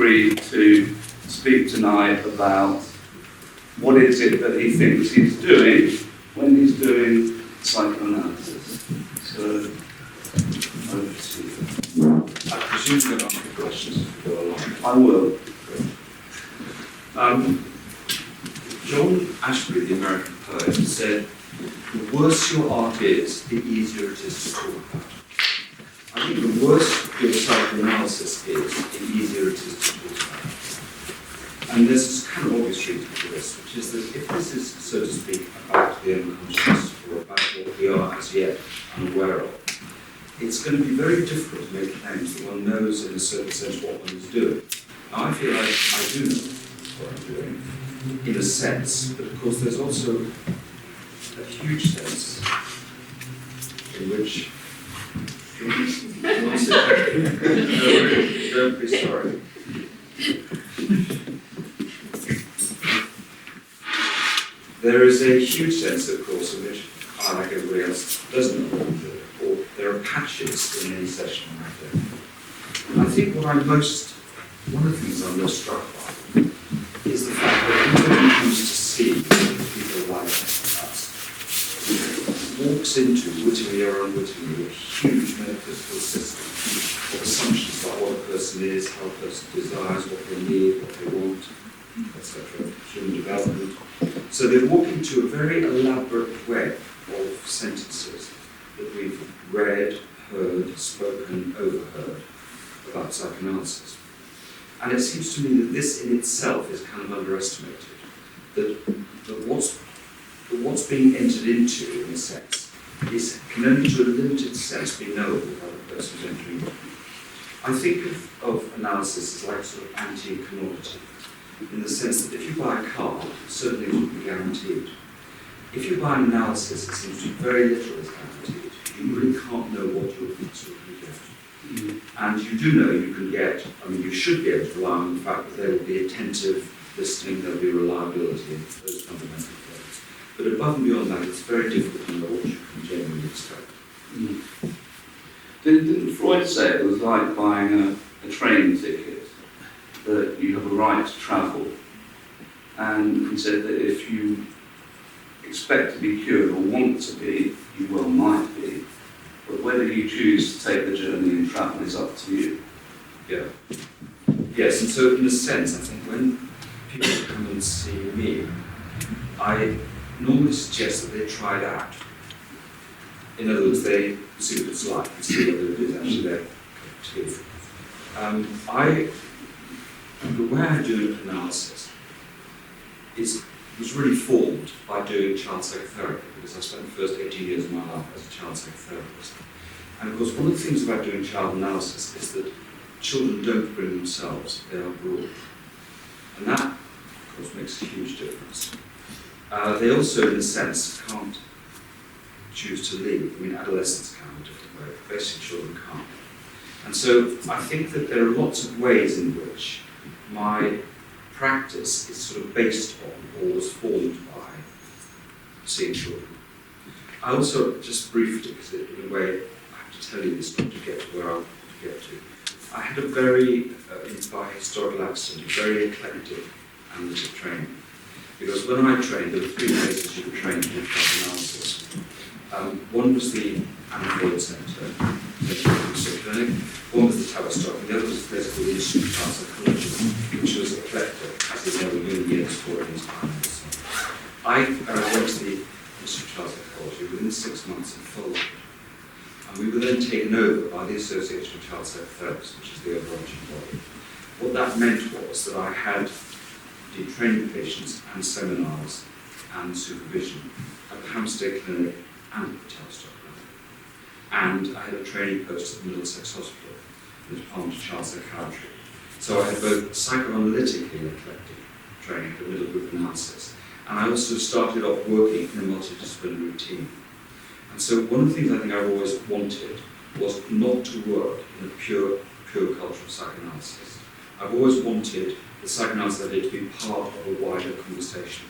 free to speak tonight about what is it that he thinks he's doing when he's doing psychoanalysis. So, over to you. I presume you're going to ask me questions as we go along. I will. John Ashbery, the American poet, said, "The worse your art is, the easier it is to talk about." I think the worse your psychoanalysis is, the easier it is to talk about. And there's this kind of obvious reason for this, which is that if this is, so to speak, about the unconscious, or about what we are as yet unaware of, it's going to be very difficult to make claims that one knows in a certain sense what one is doing. Now, I feel like I do know what I'm doing, in a sense, but of course there's also a huge sense in which don't be sorry. There is a huge sense, of course, in which I, like everybody else, doesn't know what I'm doing, or there are patches in any session like that. I think one of the things I'm most struck by is the fact that everybody comes to see people like us walks into, wittingly or unwittingly, a huge metaphysical system of assumptions about what a person is, how a person desires, what they need, what they want, etc., human development. So they walk into a very elaborate web of sentences that we've read, heard, spoken, overheard about psychoanalysis. And it seems to me that this in itself is kind of underestimated. That what's being entered into, in a sense, can only to a limited sense be knowable by the person who's entering it. I think of analysis as like sort of anti-commodity, in the sense that if you buy a car, certainly it will be guaranteed. If you buy an analysis, it seems to be very little is guaranteed. You really can't know what you're going to get. And you do know you can get, you should be able to rely on the fact that there will be attentive listening, there will be reliability, and those fundamental things. But above and beyond that, it's very difficult to know what you can genuinely expect. Didn't Freud say it was like buying a train ticket, that you have a right to travel? And he said that if you expect to be cured or want to be, you well might be. But whether you choose to take the journey and travel is up to you. Yeah. Yes, and so in a sense, I think when people come and see me, I normally suggest that they try it out. In other words, they see what it's like and see whether it is actually their cup of tea. The way I do analysis was really formed by doing child psychotherapy, because I spent the first 18 years of my life as a child psychotherapist. And of course, one of the things about doing child analysis is that children don't bring themselves, they are brought. And that, of course, makes a huge difference. They also, in a sense, can't choose to leave. Adolescents can in a different way, but basically children can't. And so I think that there are lots of ways in which my practice is sort of based on or was formed by seeing children. I also, just briefly, because in a way I have to tell you this not to get to where I want to get to, I had a very, by historical accident, very eclectic analytic training. Because when I trained, there were three places you could train to do psychoanalysis. One was the Adam Phillips Centre, clinic. One was the Tavistock, and the other was a place called the Institute of Child Psychology, which was eclectic, as is never been years for in his time. I went to the Institute of Child Psychology within 6 months and folded. And we were then taken over by the Association of Child Psychotherapists, which is the overarching body. What that meant was that I had did training patients and seminars and supervision at the Hampstead Clinic and the Tavistock Clinic. And I had a training post at the Middlesex Hospital in the Department of Child Psychiatry. So I had both psychoanalytically eclectic training for middle group analysis, and I also started off working in a multidisciplinary team. And so one of the things I think I've always wanted was not to work in a pure cultural psychoanalysis. I've always wanted the psychoanalysis I did to be part of a wider conversation.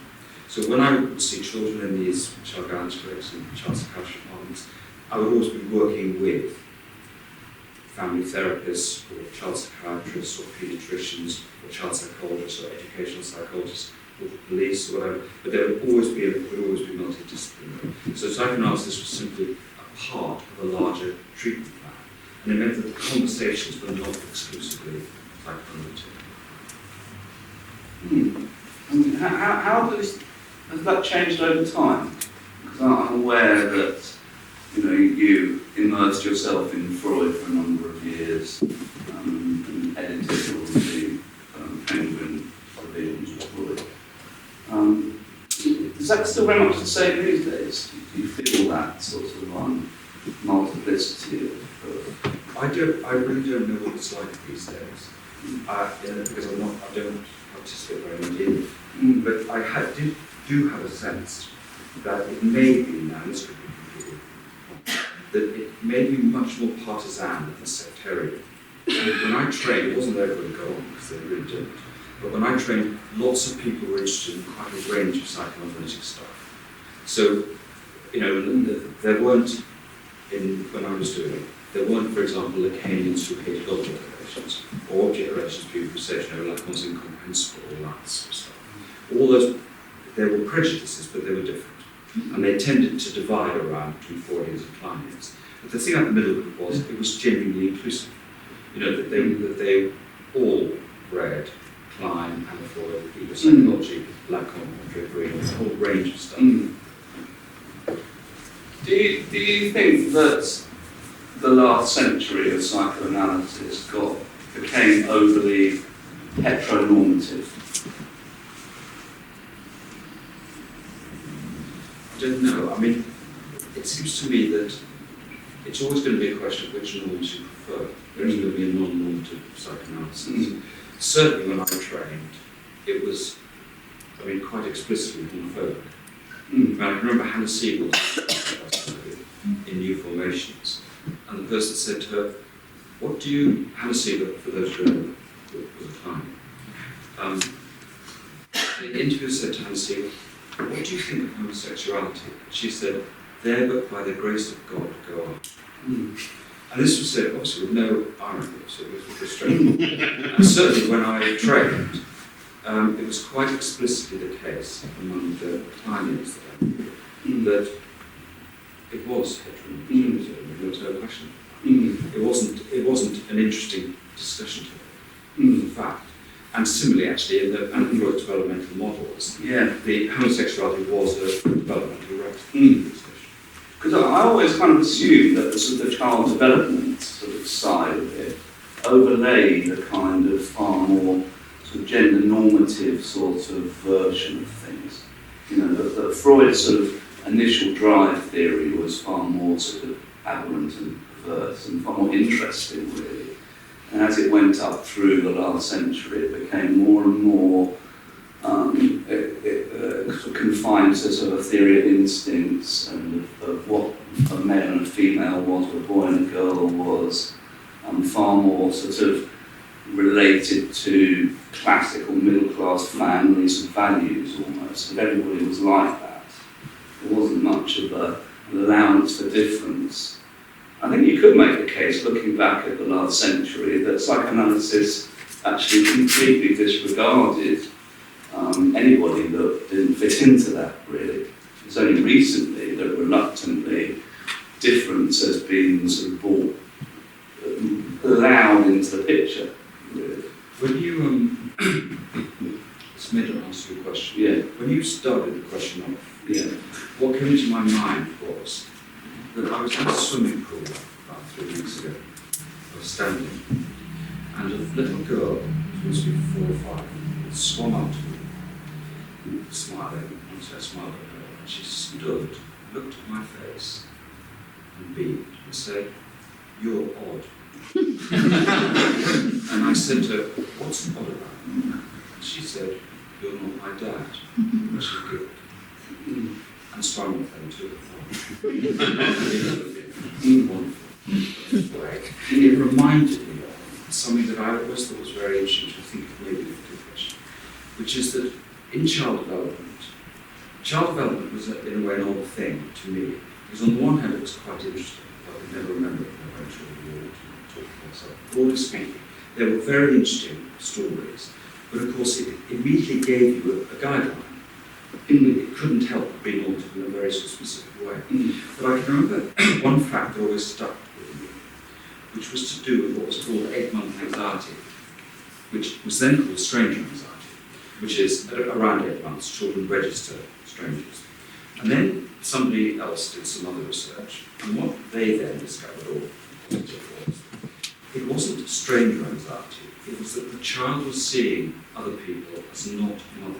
So when I would see children in these child guidance clinics and child psychiatry departments, I would always be working with family therapists or child psychiatrists or paediatricians or child psychologists or educational psychologists or the police or whatever, but there would always be multidisciplinary. So psychoanalysis was simply a part of a larger treatment plan, and it meant that the conversations were not exclusively psychoanalytic. And how has that changed over time? Because I'm aware that you immersed yourself in Freud for a number of years and edited all of the Penguin revisions of Freud. Is that still very much the same these days? Do you feel that sort of multiplicity of I really don't know what it's like these days, because I don't participate very much in it. But I do have a sense that it may be, now this could be completely wrong, that it may be much more partisan than sectarian. When I trained, it wasn't there for a go on, because they really didn't. But when I trained, lots of people were interested in quite a range of psychoanalytic stuff. So, there weren't, when I was doing it, there weren't, for example, Lacanians who hated object relations, or object relations people who said, Lacan's incomprehensible, all that sort of stuff. All those, there were prejudices, but they were different. And they tended to divide around between Freudians and Kleinians. But the thing at the middle of it was genuinely inclusive. That they all read Klein, Anna Freud, Ego Psychology, Lacan, Draper Hall, a whole range of stuff. Do you think that the last century of psychoanalysis became overly heteronormative? I don't know. I mean, it seems to me that it's always going to be a question of which norms you prefer. There isn't going to be a non-normative psychoanalysis. Certainly when I trained, it was, quite explicitly homophobic. I remember Hannah Siegel in New Formations, and the person said to her, Hannah Siegel, for those who remember, was a client. The interviewer said to Hannah Siegel, "What do you think of homosexuality?" She said, "There but by the grace of God go on." And this was said, obviously, with no irony, so it was frustrating. And certainly when I trained, it was quite explicitly the case among the pioneers that it was heteronormative. There was no question. It wasn't an interesting discussion to me, in fact. And similarly, actually, in the Freud's developmental models, the homosexuality was a developmental discussion. Because I always kind of assumed that the sort of child development sort of side of it overlaid a kind of far more sort of gender normative sort of version of things. That Freud's sort of initial drive theory was far more sort of aberrant and perverse and far more interesting, really. And as it went up through the last century, it became more and more sort of confined to sort of a theory of instincts and of what a male and a female was, what a boy and a girl was, far more sort of related to classical middle-class families and values almost, and everybody was like that. There wasn't much of an allowance for difference. I think you could make a case, looking back at the last century, that psychoanalysis actually completely disregarded anybody that didn't fit into that, really. It's only recently that reluctantly difference has been sort of brought, allowed into the picture, really. When you, it's me to ask you a question. Yeah. When you started the question off, what came into my mind was that I was in a swimming pool about 3 weeks ago. I was standing, and a little girl, who must be 4 or 5, swam up to me, smiling, and so I smiled at her, and she stood, looked at my face, and beamed, and said, "You're odd." And I said to her, "What's odd about it?" And she said, "You're not my dad." And she giggled, and swam with them to It reminded me of something that I always thought was very interesting to think of maybe for confession, which is that in child development was in a way an odd thing to me, because on the one hand it was quite interesting, I could never remember it when I went to the war. talking to myself. Broadly speaking, they were very interesting stories, but of course it immediately gave you a guideline. It couldn't help being altered in a very sort of specific way. But I can remember one fact that always stuck with me, which was to do with what was called 8-month anxiety, which was then called stranger anxiety, which is at around 8 months, children register strangers. And then somebody else did some other research, and what they then discovered, it wasn't stranger anxiety, it was that the child was seeing other people as not mother.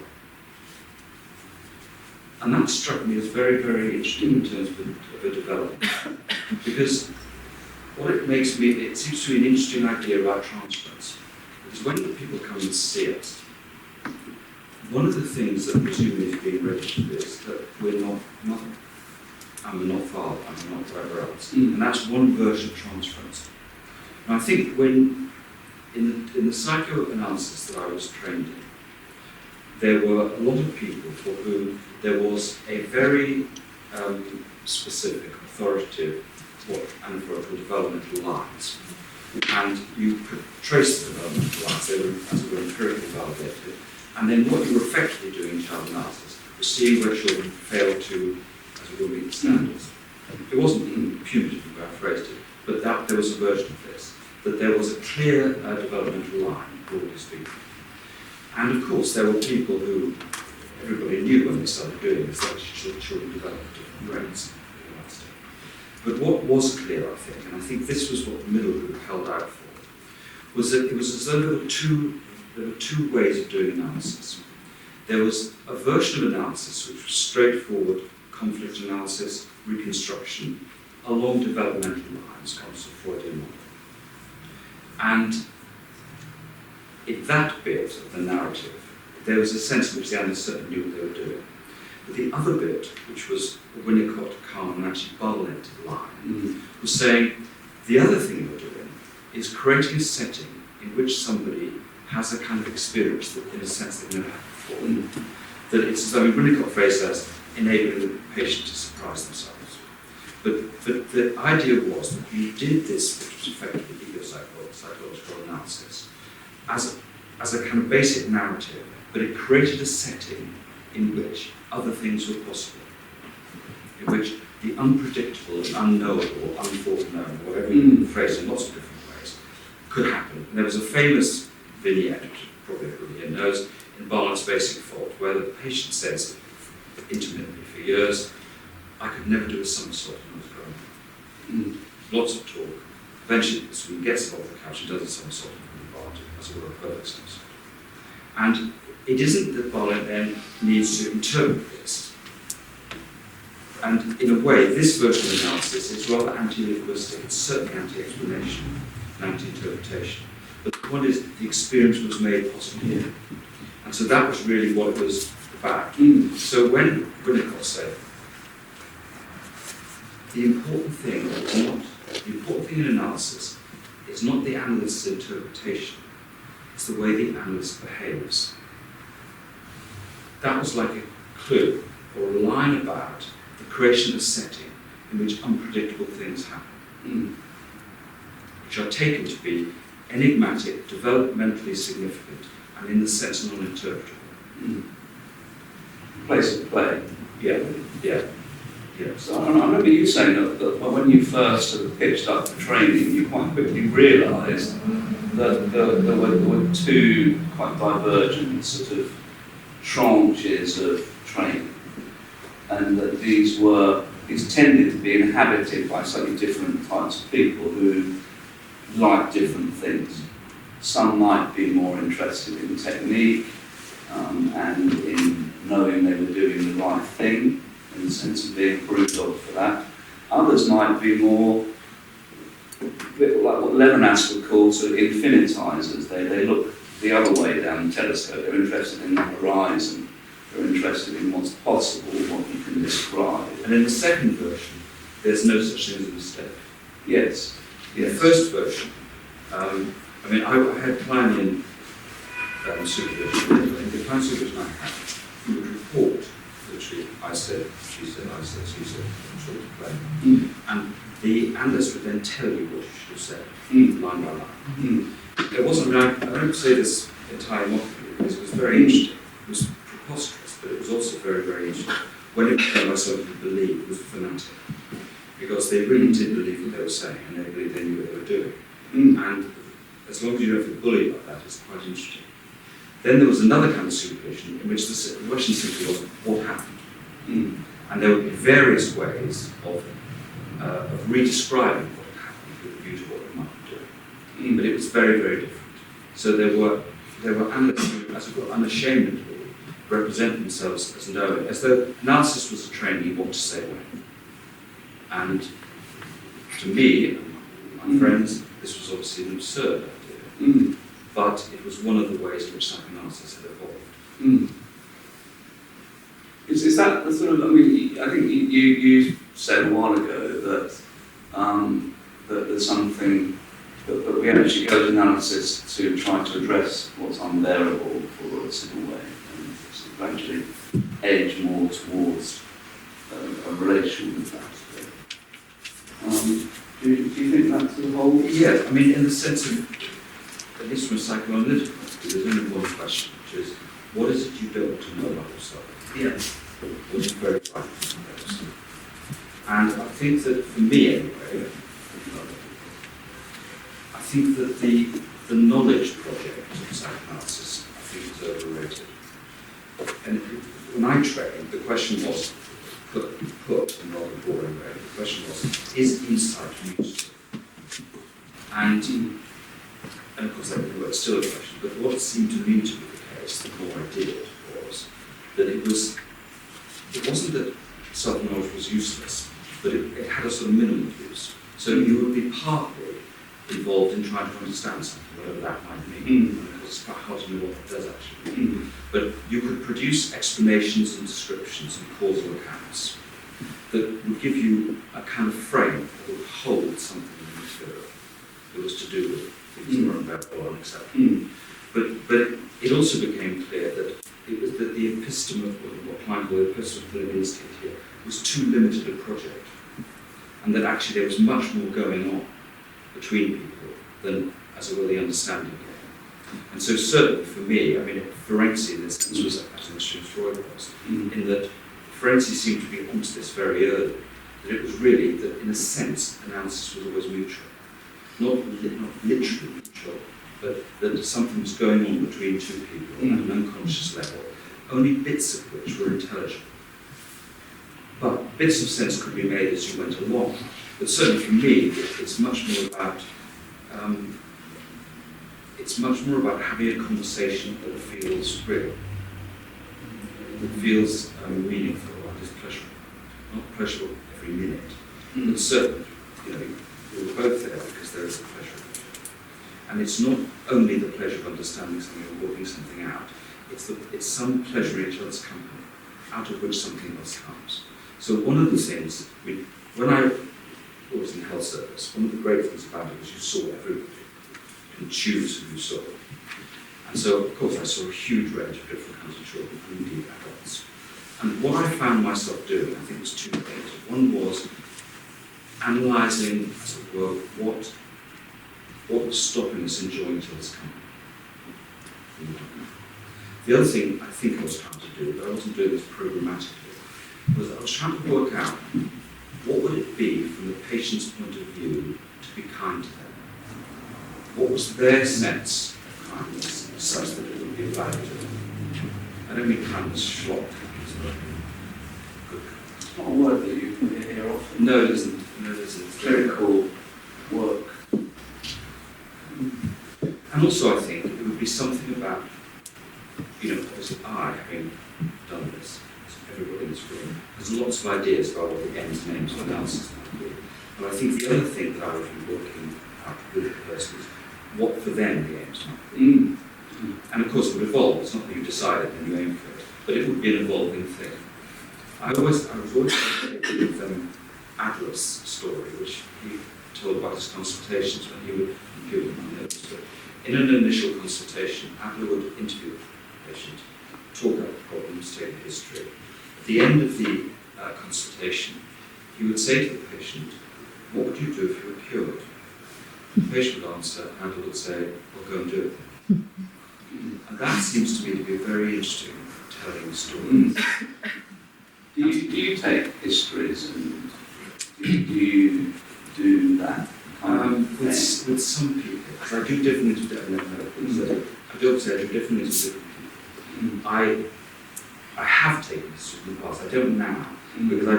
And that struck me as very, very interesting in terms of a development. Because what it makes me, it seems to be an interesting idea about transference. Because when people come and see us, one of the things that presumably is being registered is that we're not mother, and we're not father, and we're not whatever else. And that's one version of transference. And I think when, in the psychoanalysis that I was trained in, there were a lot of people for whom there was a very specific, authoritative, what anthropological developmental lines. And you could trace the developmental lines, they were, as it were, empirically validated. And then what you were effectively doing in child analysis was seeing where children failed to, as it were, meet the standards. It wasn't punitive, the way I phrased it, but that there was a version of this, that there was a clear developmental line, broadly speaking. And of course, there were people who everybody knew when they started doing this, that children developed at different rates. But what was clear, I think, and I think this was what the middle group held out for, was that it was as though there were two ways of doing analysis. There was a version of analysis which was straightforward conflict analysis, reconstruction, along developmental lines, kind of Freudian model. And in that bit of the narrative, there was a sense in which the analysts certainly knew what they were doing. But the other bit, which was Winnicott, Kahn, and actually Bartlett line, was saying the other thing you're doing is creating a setting in which somebody has a kind of experience that, in a sense, they've never had before. That it's, I mean, Winnicott phrased as enabling the patient to surprise themselves. But the idea was that you did this, which was effectively ego-psychological analysis, as a kind of basic narrative, but it created a setting in which other things were possible, in which the unpredictable and unknowable, unforeknown, whatever you can phrase in lots of different ways, could happen. And there was a famous vignette, which probably everybody here knows, in Bartlett's Basic Fault, where the patient says, intermittently for years, I could never do a somersault when I was growing up. Lots of talk. Eventually, he gets off the couch and does a somersault in the bar, as it were, a perfect somersault. And it isn't that Bartlett then needs to interpret this. And in a way, this version of analysis is rather anti-linguistic, it's certainly anti-explanation and anti-interpretation. But the point is, the experience was made possible here. And so that was really what it was about. So when Winnicott said, the important thing in analysis is not the analyst's interpretation, it's the way the analyst behaves. That was like a clue or a line about the creation of a setting in which unpredictable things happen, which are taken to be enigmatic, developmentally significant, and in the sense non-interpretable. Place of play. Yeah. So I remember you saying that when you first sort of pitched up the training, you quite quickly realised that there were two quite divergent sort of tranches of training, and that these tended to be inhabited by slightly different types of people who like different things. Some might be more interested in technique and in knowing they were doing the right thing, in the sense of being approved of for that. Others might be more, like what Levinas would call sort of infinitizers. They look the other way down the telescope. They're interested in the horizon. They're interested in what's possible, what you can describe. And in the second version, there's no such thing as a mistake. Yes. In the first version, I had Kleinian supervision. In the Klein supervision I had, he would report literally, I said, she said, I said, she said, sort of play. And the analyst would then tell you what you should have said, line by line. It wasn't, I don't say this entirely mockingly, because it was very interesting. It was preposterous, but it was also very, very interesting. When it became by something you believed, it was fanatic. Because they really did believe what they were saying, and they believed they knew what they were doing. And as long as you don't feel bullied like that, it's quite interesting. Then there was another kind of supervision in which the question simply was, what happened? And there would be various ways of re-describing what had happened with a view to what they might be doing. But it was very, very different. So there were analysts who, as it were, unashamedly represent themselves as knowing, as though analysis was a training what to say when. And to me, and my friends, this was obviously an absurd idea. But it was one of the ways in which psychoanalysis had evolved. Is that the sort of, I mean, I think you said a while ago that that there's something, that we actually go to analysis to try to address what's unbearable for a civil way, and sort of actually edge more towards a relation with that. Do you think that sort of holds? Yeah, I mean, in the sense of, at least from a psychoanalytic point of view, there's only one question, which is, what is it you don't want to know about yourself? Yes. Which is very frightening. And I think that, for me anyway, I think that the knowledge project of psychoanalysis, I think, is overrated. And when I trained, the question was, put in a rather boring way, the question was, is insight useful? And of course that was still a question, but what seemed to me to be the case, the more I did it, was that it wasn't that self-knowledge was useless, but it had a sort of minimum use. So you would be partly involved in trying to understand something, whatever that might mean, because it's quite hard to know what it does actually mean. But you could produce explanations and descriptions and causal accounts that would give you a kind of frame that would hold something in the material that was to do with things that were unbearable or unacceptable. But it also became clear that it was that the episteme, what Klein called the episteme of the instinct here, was too limited a project, and that actually there was much more going on between people than, as it were, the understanding game. And so certainly for me, I mean, Ferenczi in this sense was as interesting as Freud was, in that Ferenczi seemed to be onto this very early, that it was really that, in a sense, analysis was always mutual. Not literally mutual, but that something was going on between two people at an unconscious level, only bits of which were intelligible. But bits of sense could be made as you went along. But certainly for me, it's much more about having a conversation that feels real, that feels meaningful, and is pleasurable. Not pleasurable every minute, but certainly, we're both there because there is a pleasure. And it's not only the pleasure of understanding something or working something out, it's some pleasure in each other's company, out of which something else comes. So one of the things, when I was in health service, one of the great things about it was you saw everybody. You could choose who you saw. And so, of course, I saw a huge range of different kinds of children, and indeed adults. And what I found myself doing, I think, was two things. One was analysing, as it were, what was stopping us enjoying each other's company. The other thing I think I was trying to do, but I wasn't doing this programmatically, was I was trying to work out what would it be from the patient's point of view to be kind to them. What was their sense of kindness such that it would be valued to them? I don't mean kindness, schlock kindness, but good kindness. It's not a word that you can hear often. No, it isn't. No, it isn't. Clinical work. And also I think it would be something about, obviously I, having done this, everybody in this room, has lots of ideas about what the ends and aims of analysis might be. And I think the other thing that I would be working out with the person is what for them the aims might be. And of course it would evolve, it's not that you decide it and you aim for it, but it would be an evolving thing. I was always fascinated with Adler's story, which he told about his consultations when he would compute my notes. But in an initial consultation, Adler would interview the patient, talk about the problems, take the history, At the end of the consultation, he would say to the patient, "What would you do if you were cured?" The patient would answer, and he would say, "Well, go and do it." And that seems to me to be a very interesting telling story. Do you take histories and do you do that? With some people, because I do different interviews. I do obviously I do different interviews with people. I have taken history in the past. I don't now because I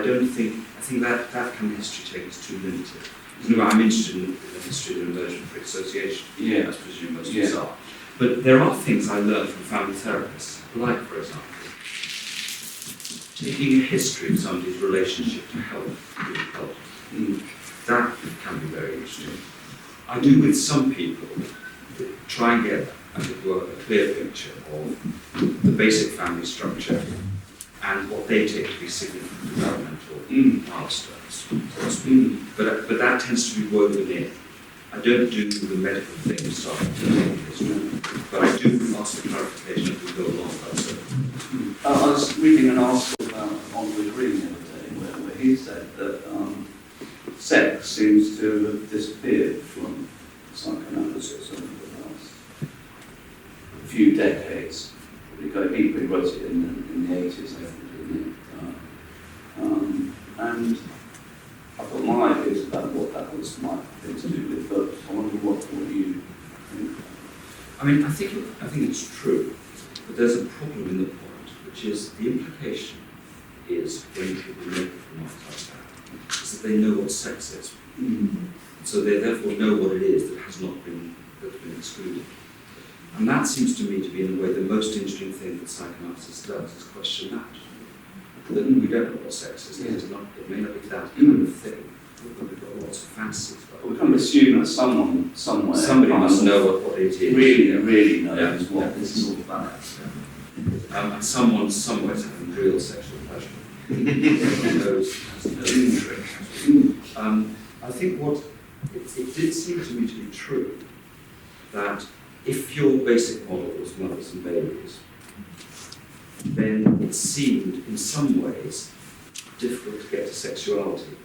think that kind of history taking is too limited. You know, I'm interested in the history of the emergent free association, as presume most of us are. But there are things I learned from family therapists, like, for example, taking a history of somebody's relationship to health. That can be very interesting. I do with some people try and get, as it were, a clear picture of the basic family structure and what they take to be significant developmental milestones. But that tends to be woven in. I don't do the medical thing starting to take history, but I do ask for clarification as we go along. I was reading an article about Andre Green the other day where he said that sex seems to have disappeared from psychoanalysis over the last few decades. He wrote it in the 80s, I think, didn't he? And I've got my ideas about what that might have been to do with, but I wonder what you think. I mean, I think it's true, but there's a problem in the point, which is the implication is when people make remarks like that, is that they know what sex is. So they therefore know what it is that has not been excluded. And that seems to me to be, in a way, the most interesting thing that psychoanalysis does, is question that. That we don't know what sex is, it may not be that kind of thing, but we've got lots of fantasies about it. We can assume that someone, somewhere, somebody must know what it is. Really knows what this is all about. And someone somewhere is having real sexual pleasure. knows trick. I think it did seem to me to be true that if your basic model was mothers and babies, then it seemed in some ways difficult to get to sexuality.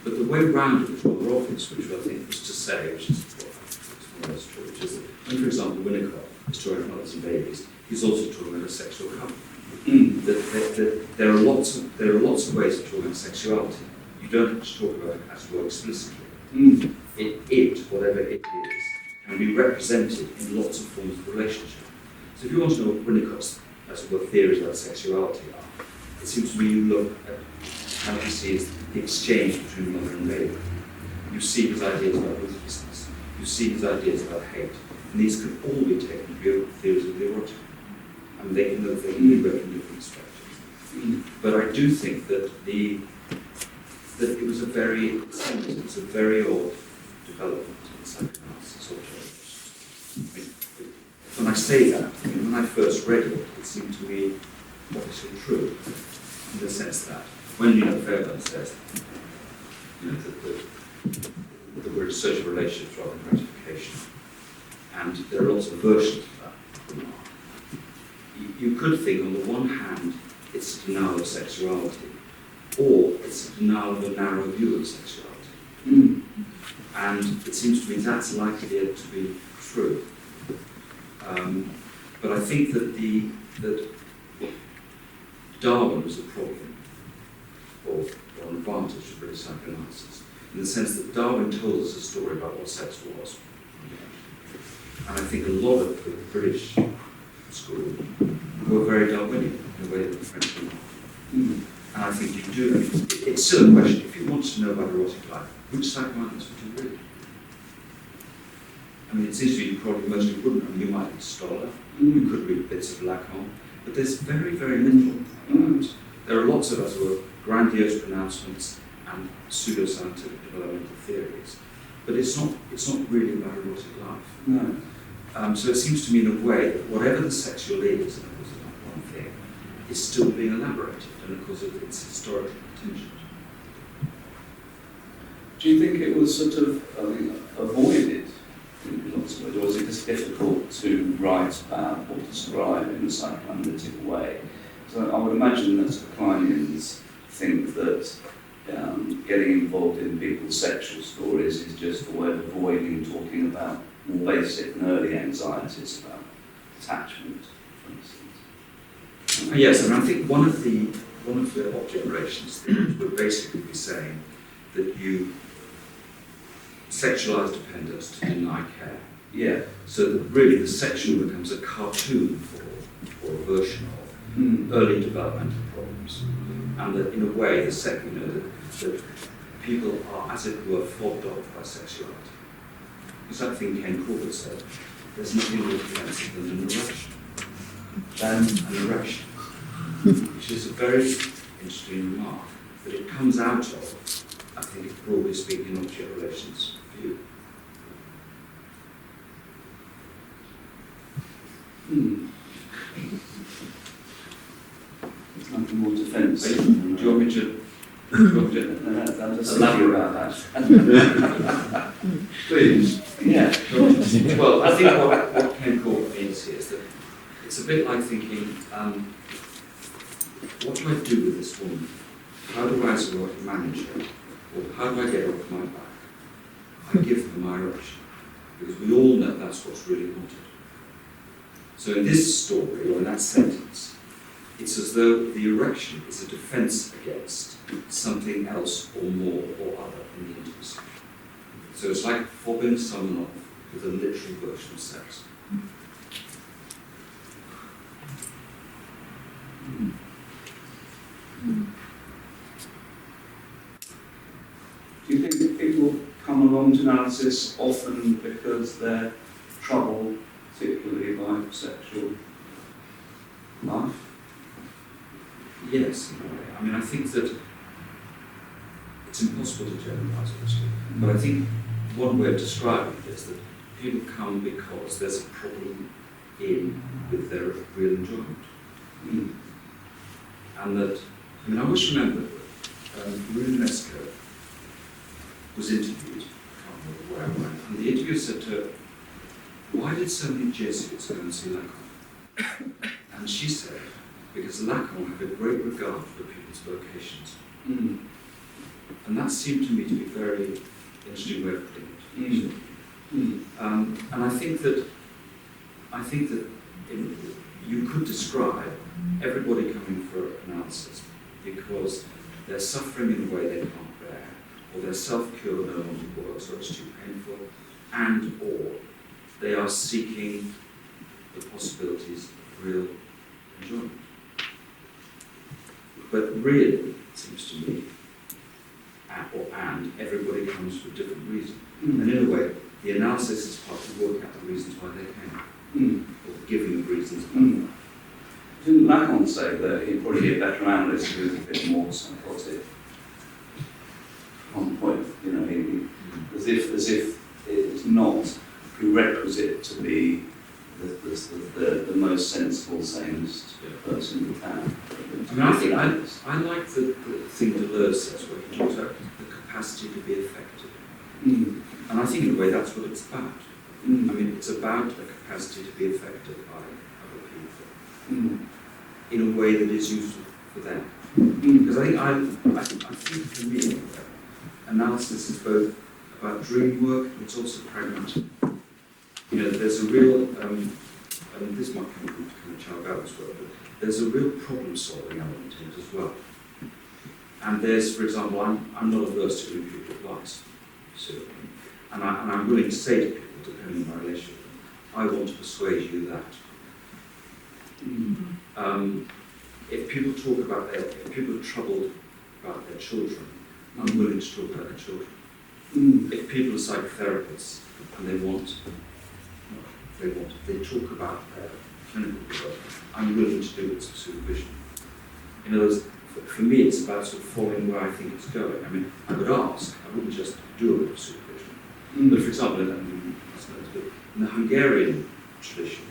But the way round it was rather obvious, which I think was to say, which is more or less true, which is that when, for example, Winnicott is talking about mothers and babies, he's also talking about a sexual couple. That there are lots of ways of talking about sexuality. You don't have to talk about it as well explicitly. Whatever it is, can be represented in lots of forms of relationship. So if you want to know what Winnicott's, as it were, theories about sexuality are, it seems to me you look at how he sees the exchange between mother and baby. You see his ideas about ruthlessness. You see his ideas about hate. And these could all be taken to be theories of the erotic. I mean, they can be read from different perspectives. But I do think that it was a very odd development in psychoanalysis altogether. When I say that, when I first read it, it seemed to me obviously true, in the sense that when Fairbairn says that we're in search of relationships rather than gratification, and there are lots of versions of that remark, you could think on the one hand it's a denial of sexuality, or it's a denial of a narrow view of sexuality. And it seems to me that's likely to be true. But I think that Darwin was a problem, or an advantage of British psychoanalysis, in the sense that Darwin told us a story about what sex was. And I think a lot of the British school were very Darwinian in the way that the French were not. And I think you do. It's still a question. If you want to know about erotic life, which psychoanalyst would you read? I mean, it seems to me you probably mostly wouldn't. I mean, you might be Stoller, you could read bits of Lacan, but there's very, very little about. There are lots of us who are grandiose pronouncements and pseudoscientific developmental theories, but it's not really about erotic life. No. So it seems to me in a way that whatever the sexual is, and of course it's not one thing, is still being elaborated, and of course it's historically contingent. Do you think it was sort of avoided in lots of ways, or was it just difficult to write about or describe in a psychoanalytic way, So I would imagine that Kleinians think that getting involved in people's sexual stories is just a way of avoiding talking about more basic and early anxieties about attachment, for instance. Yes, and I think one of the objections theories would basically be saying that you sexualise dependence to deny care. Yeah. So that really the sexual becomes a cartoon for, or a version of, early developmental problems. And that in a way, that people are, as it were, fobbed off by sexuality. Because that thing Ken Corbett said, there's nothing more offensive than an erection. Which is a very interesting remark, but it comes out of, I think, broadly speaking, object relations view. It's nothing more defensive. Do you want me to? I'm just thinking about that. Please. Yeah. Well, I think what Ken Corbett means here is that it's a bit like thinking, what do I do with this woman? How do I sort of manage her? Or how do I get her off my back? I give her my erection. Because we all know that's what's really wanted. So in this story, or in that sentence, it's as though the erection is a defense against something else or more or other in the intimacy. So it's like fobbing someone off with a literal version of sex. Do you think people come along to analysis often because they're troubled, particularly by sexual life? Yes, in a way. I mean, I think that it's impossible to generalise, obviously, but I think one way of describing it is that people come because there's a problem with their real enjoyment. And that, I mean, I always remember Rune Lesko was interviewed, I can't remember where I went, and the interviewer said to her, why did so many Jesuits go and see Lacan? And she said, because Lacan had a great regard for people's vocations. And that seemed to me to be a very interesting way of putting it. And I think that you could describe everybody coming for analysis because they're suffering in a way they can't bear, or their self-cure no longer works, or it's too painful, and or they are seeking the possibilities of real enjoyment. But really, it seems to me, and everybody comes for a different reason. And in a way, the analysis is part to work out the reasons why they came, or giving the reasons about that. Didn't Lacan say that he'd probably be a better analyst who was a bit more psychotic? On point, you know, as if it's not prerequisite to be the most sensible, sanest person in town. I mean, I think I like the thing Deleuze says, where he talks about the capacity to be effective. And I think in a way that's what it's about. I mean, it's about the capacity to be affected by other people in a way that is useful for them. Because I think for me, analysis is both about dream work, it's also pragmatic. You know, there's a real, this might come from kind of child balance work, but there's a real problem-solving element in it as well. And there's, for example, I'm not averse to giving people advice, certainly. And I'm willing to say to people, depending on my relationship, I want to persuade you that. If people are troubled about their children, I'm willing to talk about their children. If people are psychotherapists and they talk about their clinical work, I'm willing to do it with supervision. In other words, for me, it's about sort of following where I think it's going. I mean, I would ask, I wouldn't just do it with supervision. But for example, in the Hungarian tradition,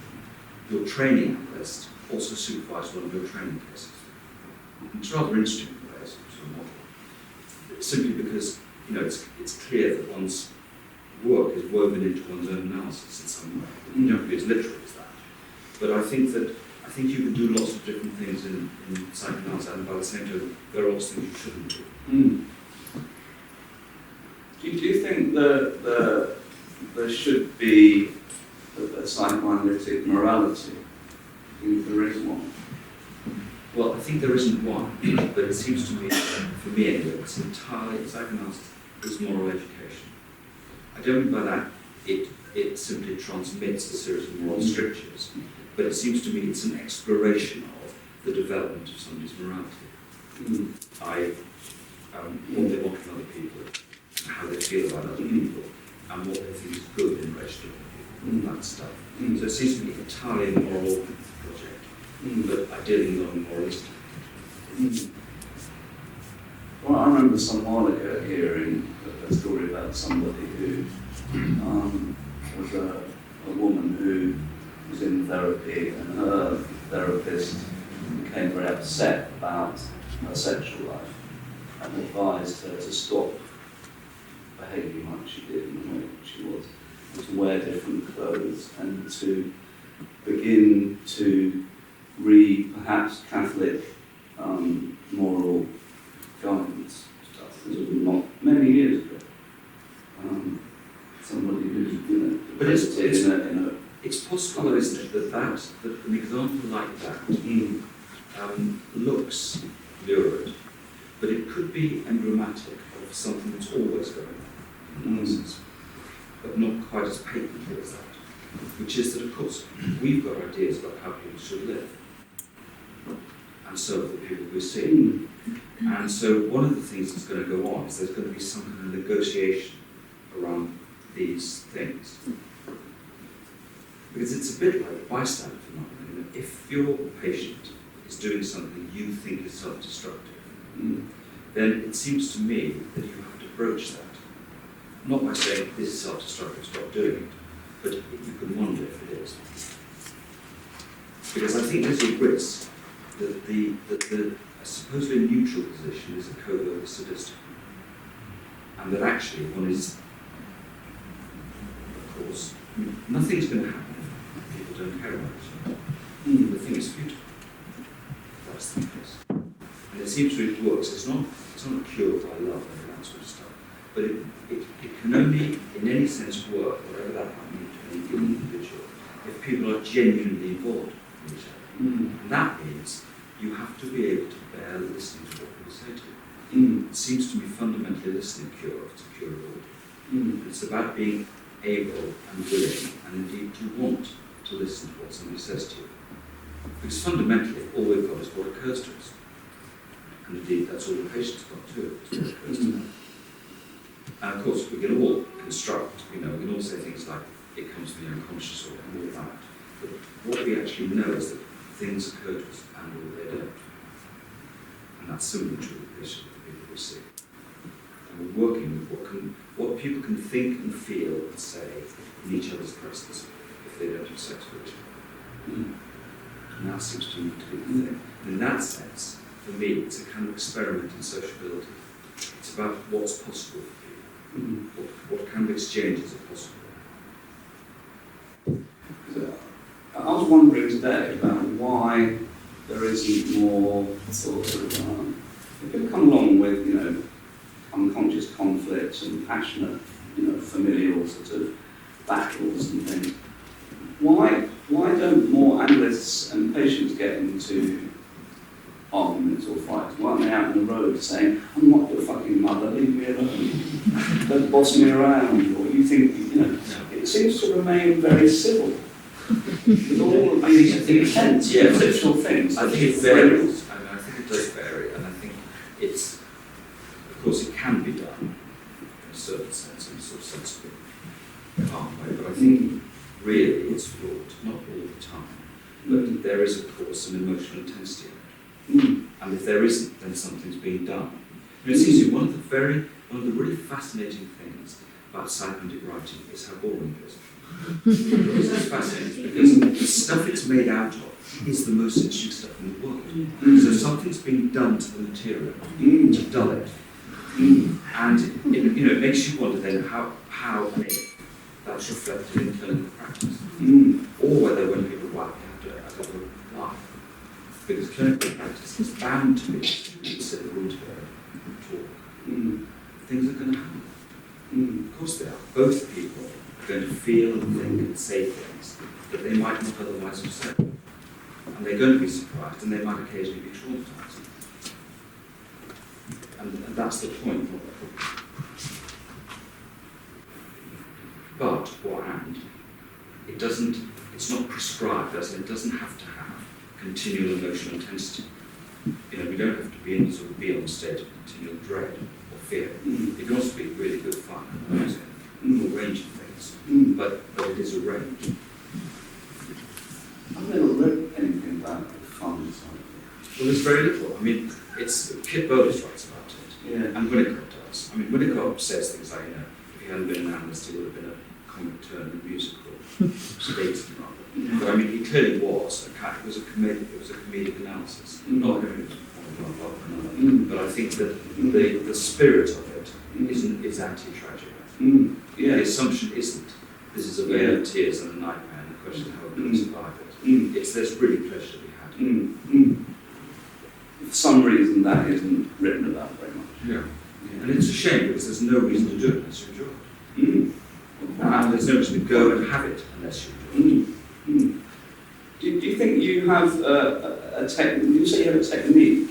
your training analyst also supervised one of your training cases. It's rather interesting in a way, as a model. Simply because, you know, it's clear that one's work is woven into one's own analysis in some way. You don't be as literal as that. But I think that I think you can do lots of different things in psychoanalysis, and by the same token, there are also things you shouldn't do. Do you think that there should be a psychoanalytic morality? Do you think there is one? Well, I think there isn't one, but it seems to me, for me anyway, it's entirely, psychoanalysis is moral education. I don't mean by that it simply transmits a series of moral strictures, but it seems to me it's an exploration of the development of somebody's morality. What they want from other people, how they feel about other people, and what they think is good in relation to other people, that stuff. So it seems to me entirely a moral project, but ideally not moralistic. Well, I remember some while ago hearing a story about somebody who was a woman who was in therapy, and her therapist became very upset about her sexual life and advised her to stop behaving like she did in the way she was, and to wear different clothes, and to begin to read perhaps Catholic moral guidance stuff. This was not many years ago. Somebody who's but it's possible, isn't it, that an example like that looks lurid, but it could be emblematic of something that's always going on in analysis, but not quite as patently as that, which is that, of course, we've got ideas about how people should live, and so have the people we see. And so one of the things that's going to go on is there's going to be some kind of negotiation around these things. Because it's a bit like the bystander phenomenon. If your patient is doing something you think is self-destructive, then it seems to me that you have to broach that. Not by saying, this is self-destructive, stop doing it, but you can wonder if it is. Because I think there's a risk that the supposedly neutral position is a covert sadistic one. And that actually one is, of course, nothing's going to happen if people don't care about it. The thing is futile. That's the case. And it seems to it works. It's not a cure by love and that sort of stuff. But it can only, in any sense, work, whatever that might mean to any given individual, if people are genuinely involved in each other. And that means you have to be able to bear listening to what people say to you. It seems to me fundamentally listening cure to cure all. It's about being able and willing and indeed to want to listen to what somebody says to you. Because fundamentally, all we've got is what occurs to us. And indeed, that's all the patient's got too, is what occurs to them. And of course, we can all construct, we can all say things like, it comes from the unconscious or all that. But what we actually know is that things occur to us and all they don't. And that's similarly true with patients, the people we see. And we're working with what people can think and feel and say in each other's presence if they don't have sex with each other. And that seems to me to be the thing. And in that sense, for me, it's a kind of experiment in sociability. It's about what's possible for people. What kind of exchanges are possible. I was wondering today about why there isn't more sort of, if people come along with, unconscious conflicts and passionate, familial sort of battles and things, why don't more analysts and patients get into arguments or fights? Why aren't they out on the road saying, I'm not your fucking mother, leave me alone, don't boss me around, or you think, it seems to remain very civil. With all of these intense, political things. I think it varies. I think it does vary, and I think it's, of course, it can be done in a certain sense, in a sort of sensible, calm way, but I think really it's fraught, not all the time. But there is, of course, an emotional intensity in it. And if there isn't, then something's being done. It seems to me one of the really fascinating things about psychoanalytic writing is how boring it is. It's fascinating because the stuff it's made out of is the most interesting stuff in the world. So something's being done to the material to dull it. And it makes you wonder then how and if that's reflected in clinical practice. Or whether when people write, they have to laugh. because clinical practice is bound to be, you said the room talk, things are going to happen. Of course they are. Both people are going to feel and think and say things that they might not otherwise have said. And they're going to be surprised, and they might occasionally be traumatized. And that's the point, not the problem. It's not prescribed, as in it doesn't have to have continual emotional intensity. We don't have to be in sort of beyond state of continual dread or fear. It can also be really good fun, amusing, a range of things, but it is a range. I've never read anything about the fun side. Well, there's very little. It's Kit Bowles writes about it, and Winnicott does. Winnicott says things like, if he hadn't been an analyst, he would have been a comic turn musical statesman rather. But he clearly was. It was a comedic analysis, not going to blah, blah, blah. But I think that the spirit of it is anti-tragic. The assumption isn't this is a veil of tears and a nightmare, and the question is how we're going to survive it. It's there's really pleasure to be had. For some reason, that isn't written about very much. Yeah. And it's a shame because there's no reason to do it unless you enjoy it. And there's no reason to go and have it unless you enjoy it. Do you think you have a technique? You say you have a technique.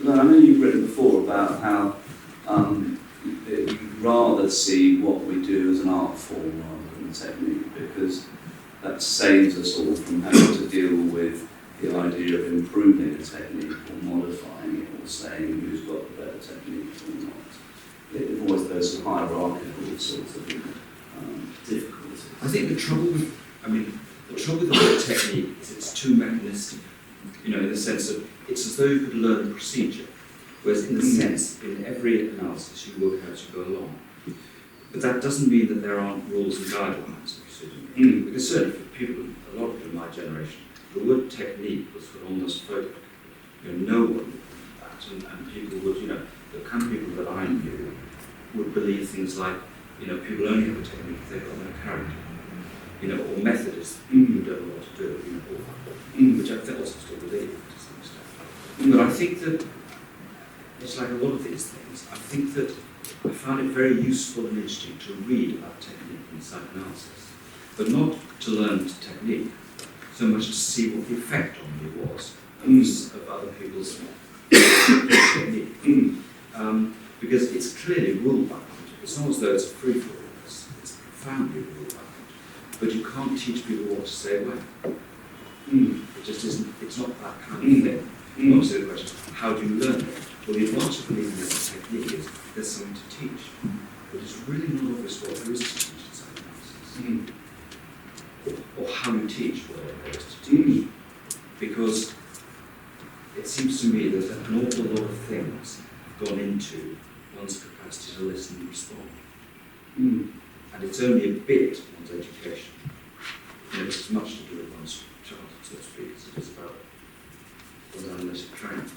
I know you've written before about how you'd rather see what we do as an art form rather than a technique, because that saves us all from having to deal with the idea of improving a technique or modifying it or saying who's got the better technique or not. It always there's some hierarchical sorts of difficulties. I think the trouble with the technique is it's too mechanistic. In the sense of it's as though you could learn a procedure, whereas in the sense in every analysis you work out as you go along. But that doesn't mean that there aren't rules and guidelines. Because certainly for a lot of people in my generation, the word technique was almost phobic. No one would that, and people would, the kind of people that I knew would believe things like, people only have a technique if they've got no character, or Methodists who don't know what to do, which I think also still believe to some extent. But I think that it's like a lot of these things. I think that I found it very useful and interesting to read about technique in psychoanalysis, but not to learn technique, so much to see what the effect on me was of other people's technique. Because it's clearly rule-bound. It's not as though it's a free-for-all. It's profoundly rule-bound. But you can't teach people what to say when. It just isn't. It's not that kind of thing. Obviously, the question is, how do you learn it? Well, the advantage of believing there's a technique is there's something to teach. But it's really not obvious what there is to teach in psychoanalysis. Or how you teach whatever there is to teach. Because it seems to me that an awful lot of things have gone into one's capacity to listen and respond. And it's only a bit of one's education. It's as much to do with one's childhood, so to speak, as it is about one's analytic training.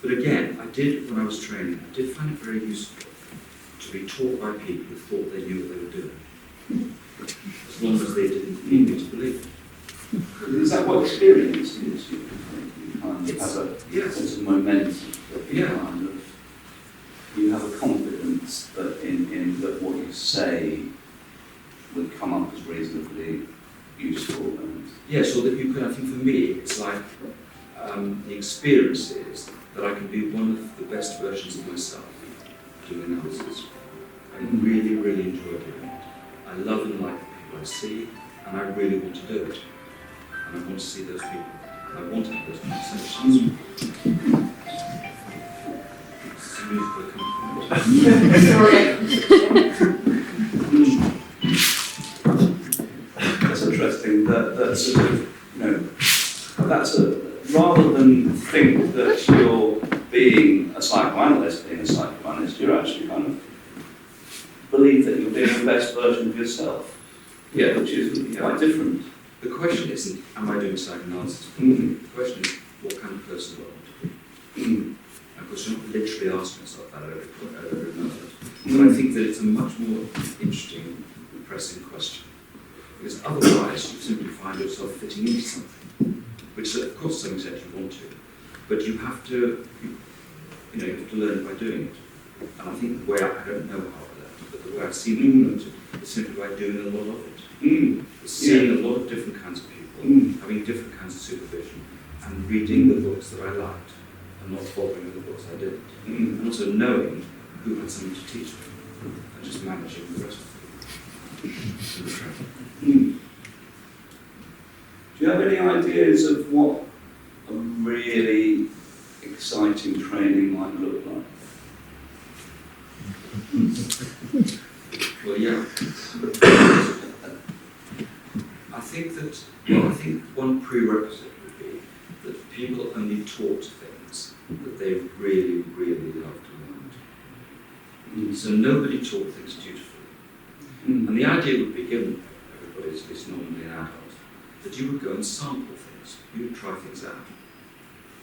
But again, when I was training, I did find it very useful to be taught by people who thought they knew what they were doing. As long as they didn't need me to believe it. Is that what experience is? You kind of have a sense of momentum. You have a confidence that in that what you say would come up as reasonably useful. Yes, or that you can. I think for me, it's like the experience is that I can be one of the best versions of myself doing analysis. I really, really enjoy doing it. I love and like the people I see, and I really want to do it. And I want to see those people. I want to have those conversations. It's a musical accompaniment. That's interesting. That sort of, that's rather than think that you're being a psychoanalyst, you're actually kind of believe that you're being the best version of yourself. Which is quite different. The question isn't, am I doing psychoanalysis? The question is, what kind of person do I want to be? And of course, you're not literally asking yourself that at every moment. But I think that it's a much more interesting and pressing question. Because otherwise you simply find yourself fitting into something, which of course to some extent you want to, but you have to, you have to learn by doing it. And I think the way, I don't know how I learned, but the way I've seen it learned is simply by doing a lot of it. Seeing a lot of different kinds of people, having different kinds of supervision, and reading the books that I liked, and not bothering with the books I didn't. And also knowing who had something to teach me, and just managing the rest of it. Do you have any ideas of what a really exciting training might look like? Well, yeah. I think one prerequisite would be that people only taught things that they really, really loved to learn. So nobody taught things dutifully. And the idea would be, given everybody is normally an adult, that you would go and sample things, you would try things out.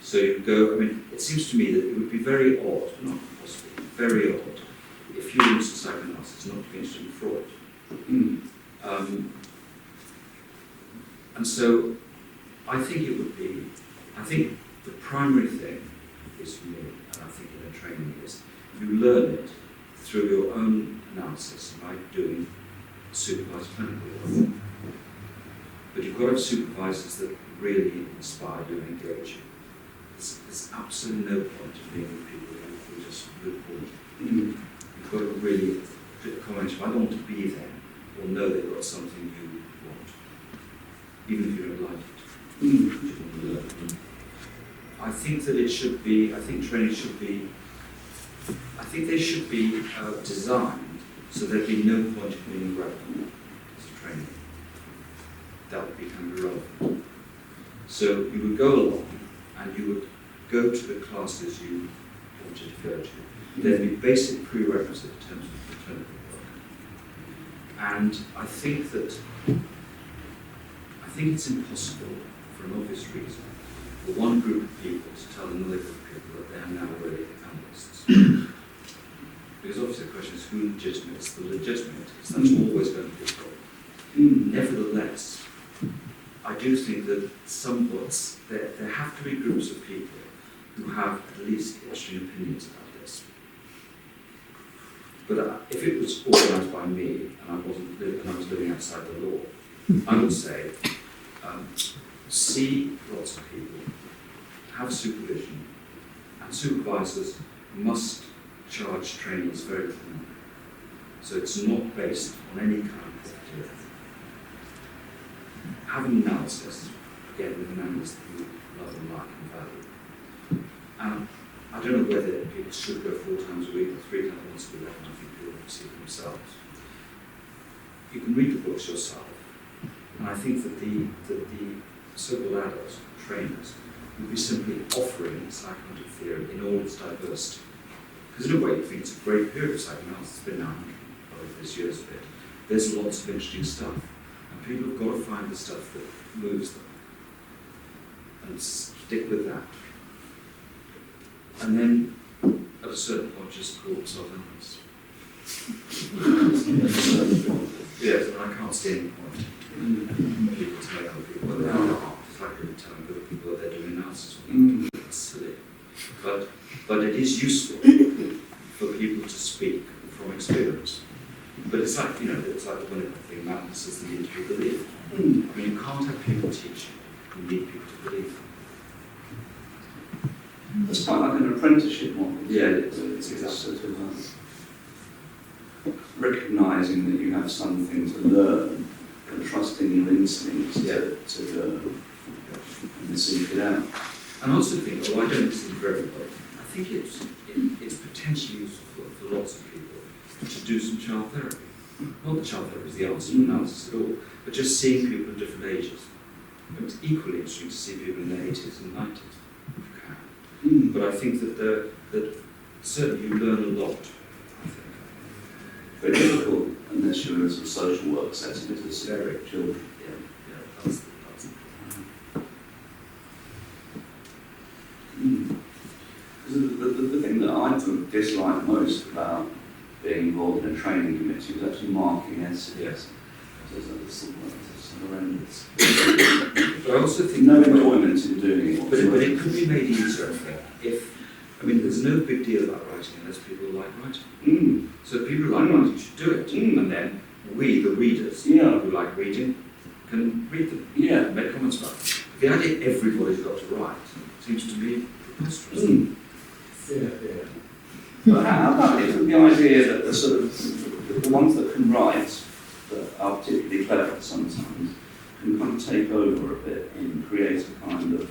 So you would go, it seems to me that it would be very odd, not possibly, very odd, if you were into psychoanalysis not to be interested in Freud. And so I think the primary thing is for me, and I think in a training is, you learn it through your own analysis by doing supervised clinical work. But you've got to have supervisors that really inspire you and engage you. There's absolutely no point in being with people who just report. You've got to really put a combination. I don't want to be there, or know they've got something you want, even if you don't like it. You want to learn. I think that it should be, I think training should be, I think they should be designed so there'd be no point in being relevant as a training. That would be kind of irrelevant. So you would go along and you would go to the classes you wanted to go to. There'd be basic prerequisites in terms of the clinical work. And I think it's impossible, for an obvious reason, for one group of people to tell another group of people that they are now really analysts. Because obviously the question is who legitimates the legitimate, because that's always going to be a problem. Nevertheless, I do think that there have to be groups of people who have at least interesting opinions about this. But if it was organised by me and I was living outside the law, I would say, see lots of people, have supervision, and supervisors must charge trainees very little money. So it's not based on any kind of activity. Have an analysis, again with an analyst that you love and like and value. And I don't know whether people should go 4 times a week or 3 times once a week. I think people will see it themselves. You can read the books yourself. And I think that the so-called adults, trainers, would be simply offering psychoanalytic theory in all its diversity. Because in a way, you think it's a great period of psychoanalysis. It's been now 100 years of it. There's lots of interesting stuff. And people have got to find the stuff that moves them. And stick with that. And then, at a certain point, just call themselves analysts. Yes, and I can't see any point in people telling other people what they are. It's like really telling other people that they're doing analysis. It's silly. But it is useful for people to speak from experience. But it's like, it's like the wonderful thing, Mann says they need to be believed. You can't have people teaching, you need people to believe them. It's quite like an apprenticeship model. Yeah, it's sort of recognising that you have something to learn and trusting your instincts to learn and seek it out. And I also think, I don't listen for everybody, I think it's potentially useful for lots of people to do some child therapy. Not that child therapy is the answer to analysis at all, but just seeing people of different ages. It's equally interesting to see people in their 80s and 90s, if you can. But I think that certainly you learn a lot, I think. Very difficult, unless you're in a sort of social work setting with very children. Yeah, that's The thing that I sort of dislike most about being involved in a training committee was actually marking essays. Yes. It's horrendous. But I also think No enjoyment in doing it. But it could be made easier, I think, there's no big deal about writing unless people like writing. So people who like writing should do it, and then we, the readers, who like reading, can read them, and make comments about them. The idea everybody's got to write seems to be preposterous. But how about it, the idea that the sort of the ones that can write, that are particularly clever sometimes, can kind of take over a bit and create a kind of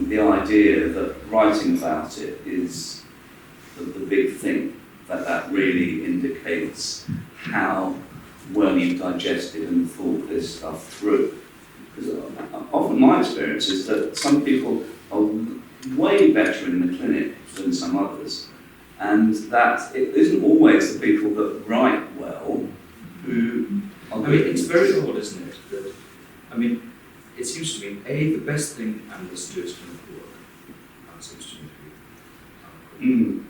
the idea that writing about it is the big thing, that really indicates how well you've digested and thought this stuff through. Because often my experience is that some people are way better in the clinic than some others, and that it isn't always the people that write well who are good. It's very odd, isn't it? That, it seems to me, the best thing analysts do is clinical work. That seems to me to be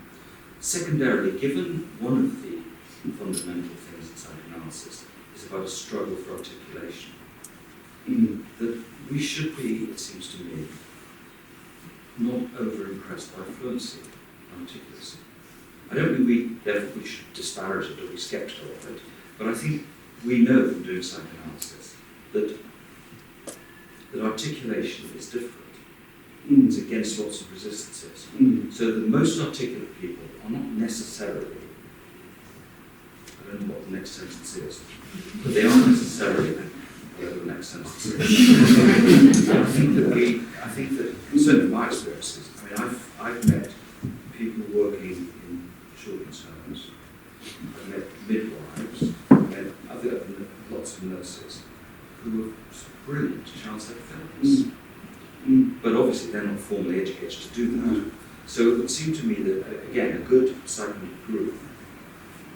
Secondarily, given one of the fundamental things in psychoanalysis is about a struggle for articulation, that we should be, it seems to me, not over-impressed by fluency and articulacy. I don't think therefore we should disparage it or be sceptical of it, but I think we know from doing psychoanalysis that articulation is difficult. It's against lots of resistances. So the most articulate people are not necessarily, I don't know what the next sentence is, but they aren't necessarily whatever the next sentence is. I think that, certainly in my experiences, I've met people working in children's homes, I've met midwives, I've met lots of nurses who are brilliant child psychotherapists. But obviously they're not formally educated to do that. So it would seem to me that, again, a good psychoanalytic group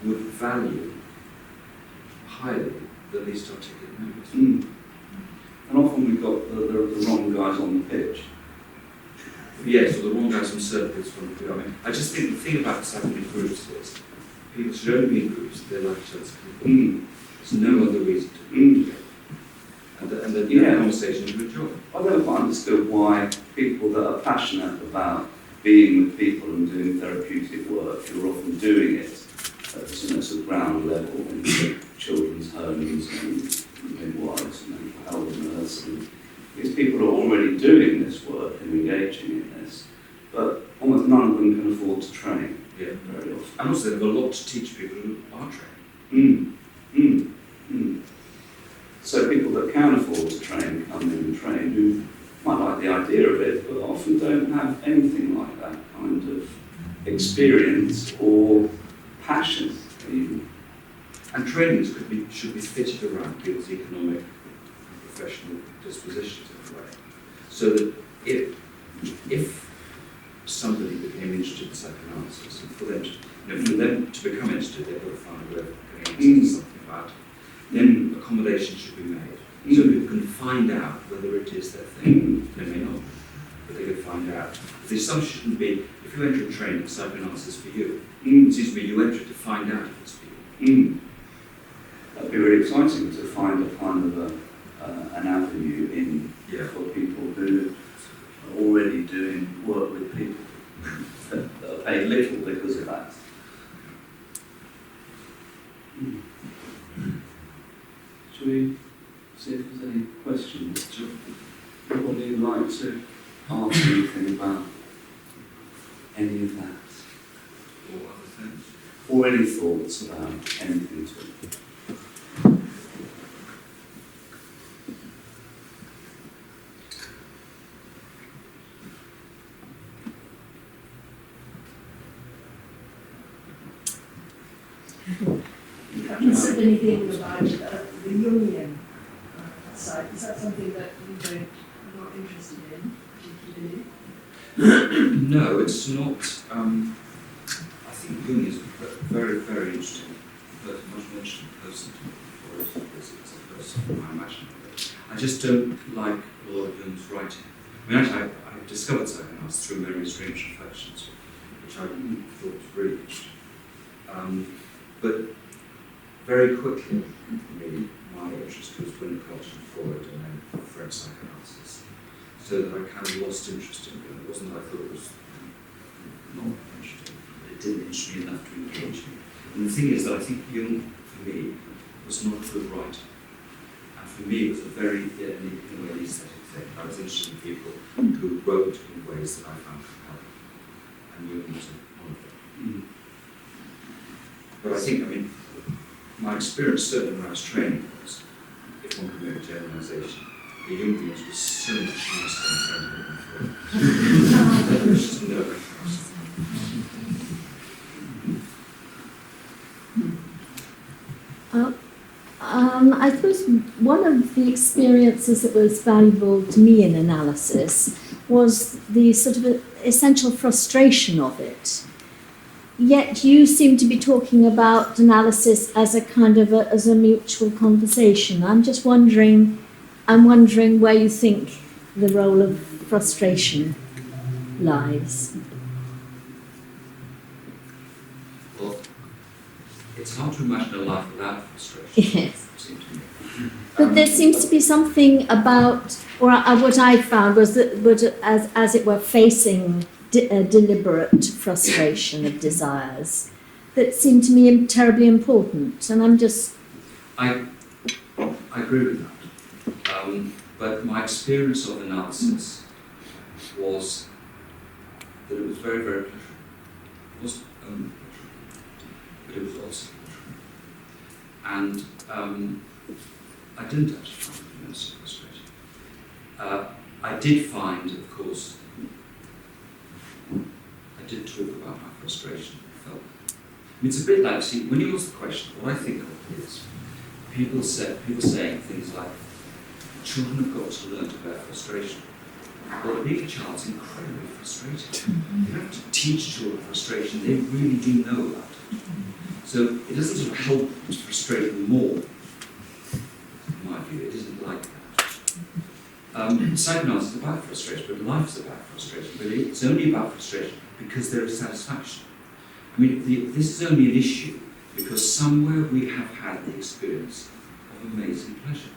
would value highly the least articulate members. And often we've got the wrong guys on the pitch. Yes, or the wrong guys on circuits from the group. I just think the thing about psychoanalytic groups is people should only be in groups if they like each other's company. There's no other reason to be together. And the conversation you enjoy. I've never quite understood why people that are passionate about being with people and doing therapeutic work, who are often doing it at the sort of ground level in children's homes and midwives and mental health nurses. These people are already doing this work and engaging in this, but almost none of them can afford to train very often. And also they have a lot to teach people who are trained. So people that can afford to train come in and train, who might like the idea of it, but often don't have anything like that kind of experience or passion even. And trainings should be fitted around people's economic and professional dispositions in a way. So that if somebody became interested in psychoanalysis, and for them to become interested, they've got to find a way of getting into something about it. Then accommodation should be made, so people can find out whether it is their thing. They may not, but they can find out. The assumption shouldn't be, if you enter a training, psychoanalysis for you. It seems to me you enter to find out if it's for you. That'd be really exciting to find a kind of an avenue in for people who are already doing work with people that are paid little because of that. Shall we see if there's any questions? Anybody would like to ask anything about any of that? Or other things? Or any thoughts about anything at all? Have you said anything about the Jungian side? Is that something that you're not interested in, particularly? No, it's not. I think Jung is a very, very interesting, but much more interesting person to me, or it's a person I imagine. I just don't like a lot of Jung's writing. Actually, I discovered psychoanalysis through Memories, Dreams, Reflections, which I thought was really interesting. But very quickly, really, interest was Winnicott and Freud and then French psychoanalysis. So that I kind of lost interest in it. It wasn't that I thought it was not interesting, but it didn't interest me enough to engage me. And the thing is that I think Jung, for me, was not a good writer. And for me, it was a very, in a way, aesthetic thing. I was interested in people who wrote in ways that I found compelling. And Jung was one of them. But I think, I mean, my experience, certainly when I was training, was, if one could make a generalisation, the Jungians were so much nicer and friendlier than Freud. There was just no comparison. I suppose one of the experiences that was valuable to me in analysis was the sort of essential frustration of it. Yet you seem to be talking about analysis as a kind of as a mutual conversation. I'm wondering where you think the role of frustration lies. Well, it's hard to imagine a life without frustration. Yes. It seems to me. But there seems to be something about, or what I found was that, as it were, facing deliberate frustration of desires that seemed to me terribly important. And I'm just... I agree with that. But my experience of analysis was that it was very, very pleasurable. It wasn't only pleasurable, but it was also pleasurable. And I didn't actually find it immensely frustrating. I did find, of course, I did talk about my frustration. I mean, it's a bit like, see, when you ask the question, what I think of is people saying things like, children have got to learn to bear frustration. Well, being a child's incredibly frustrating. You have to teach children frustration. They really do know about it. So it doesn't sort of help to frustrate them more. In my view, it isn't like that. Psychoanalysis is about frustration, but life is about frustration. But it's only about frustration because there is satisfaction. I mean, this is only an issue because somewhere we have had the experience of amazing pleasure.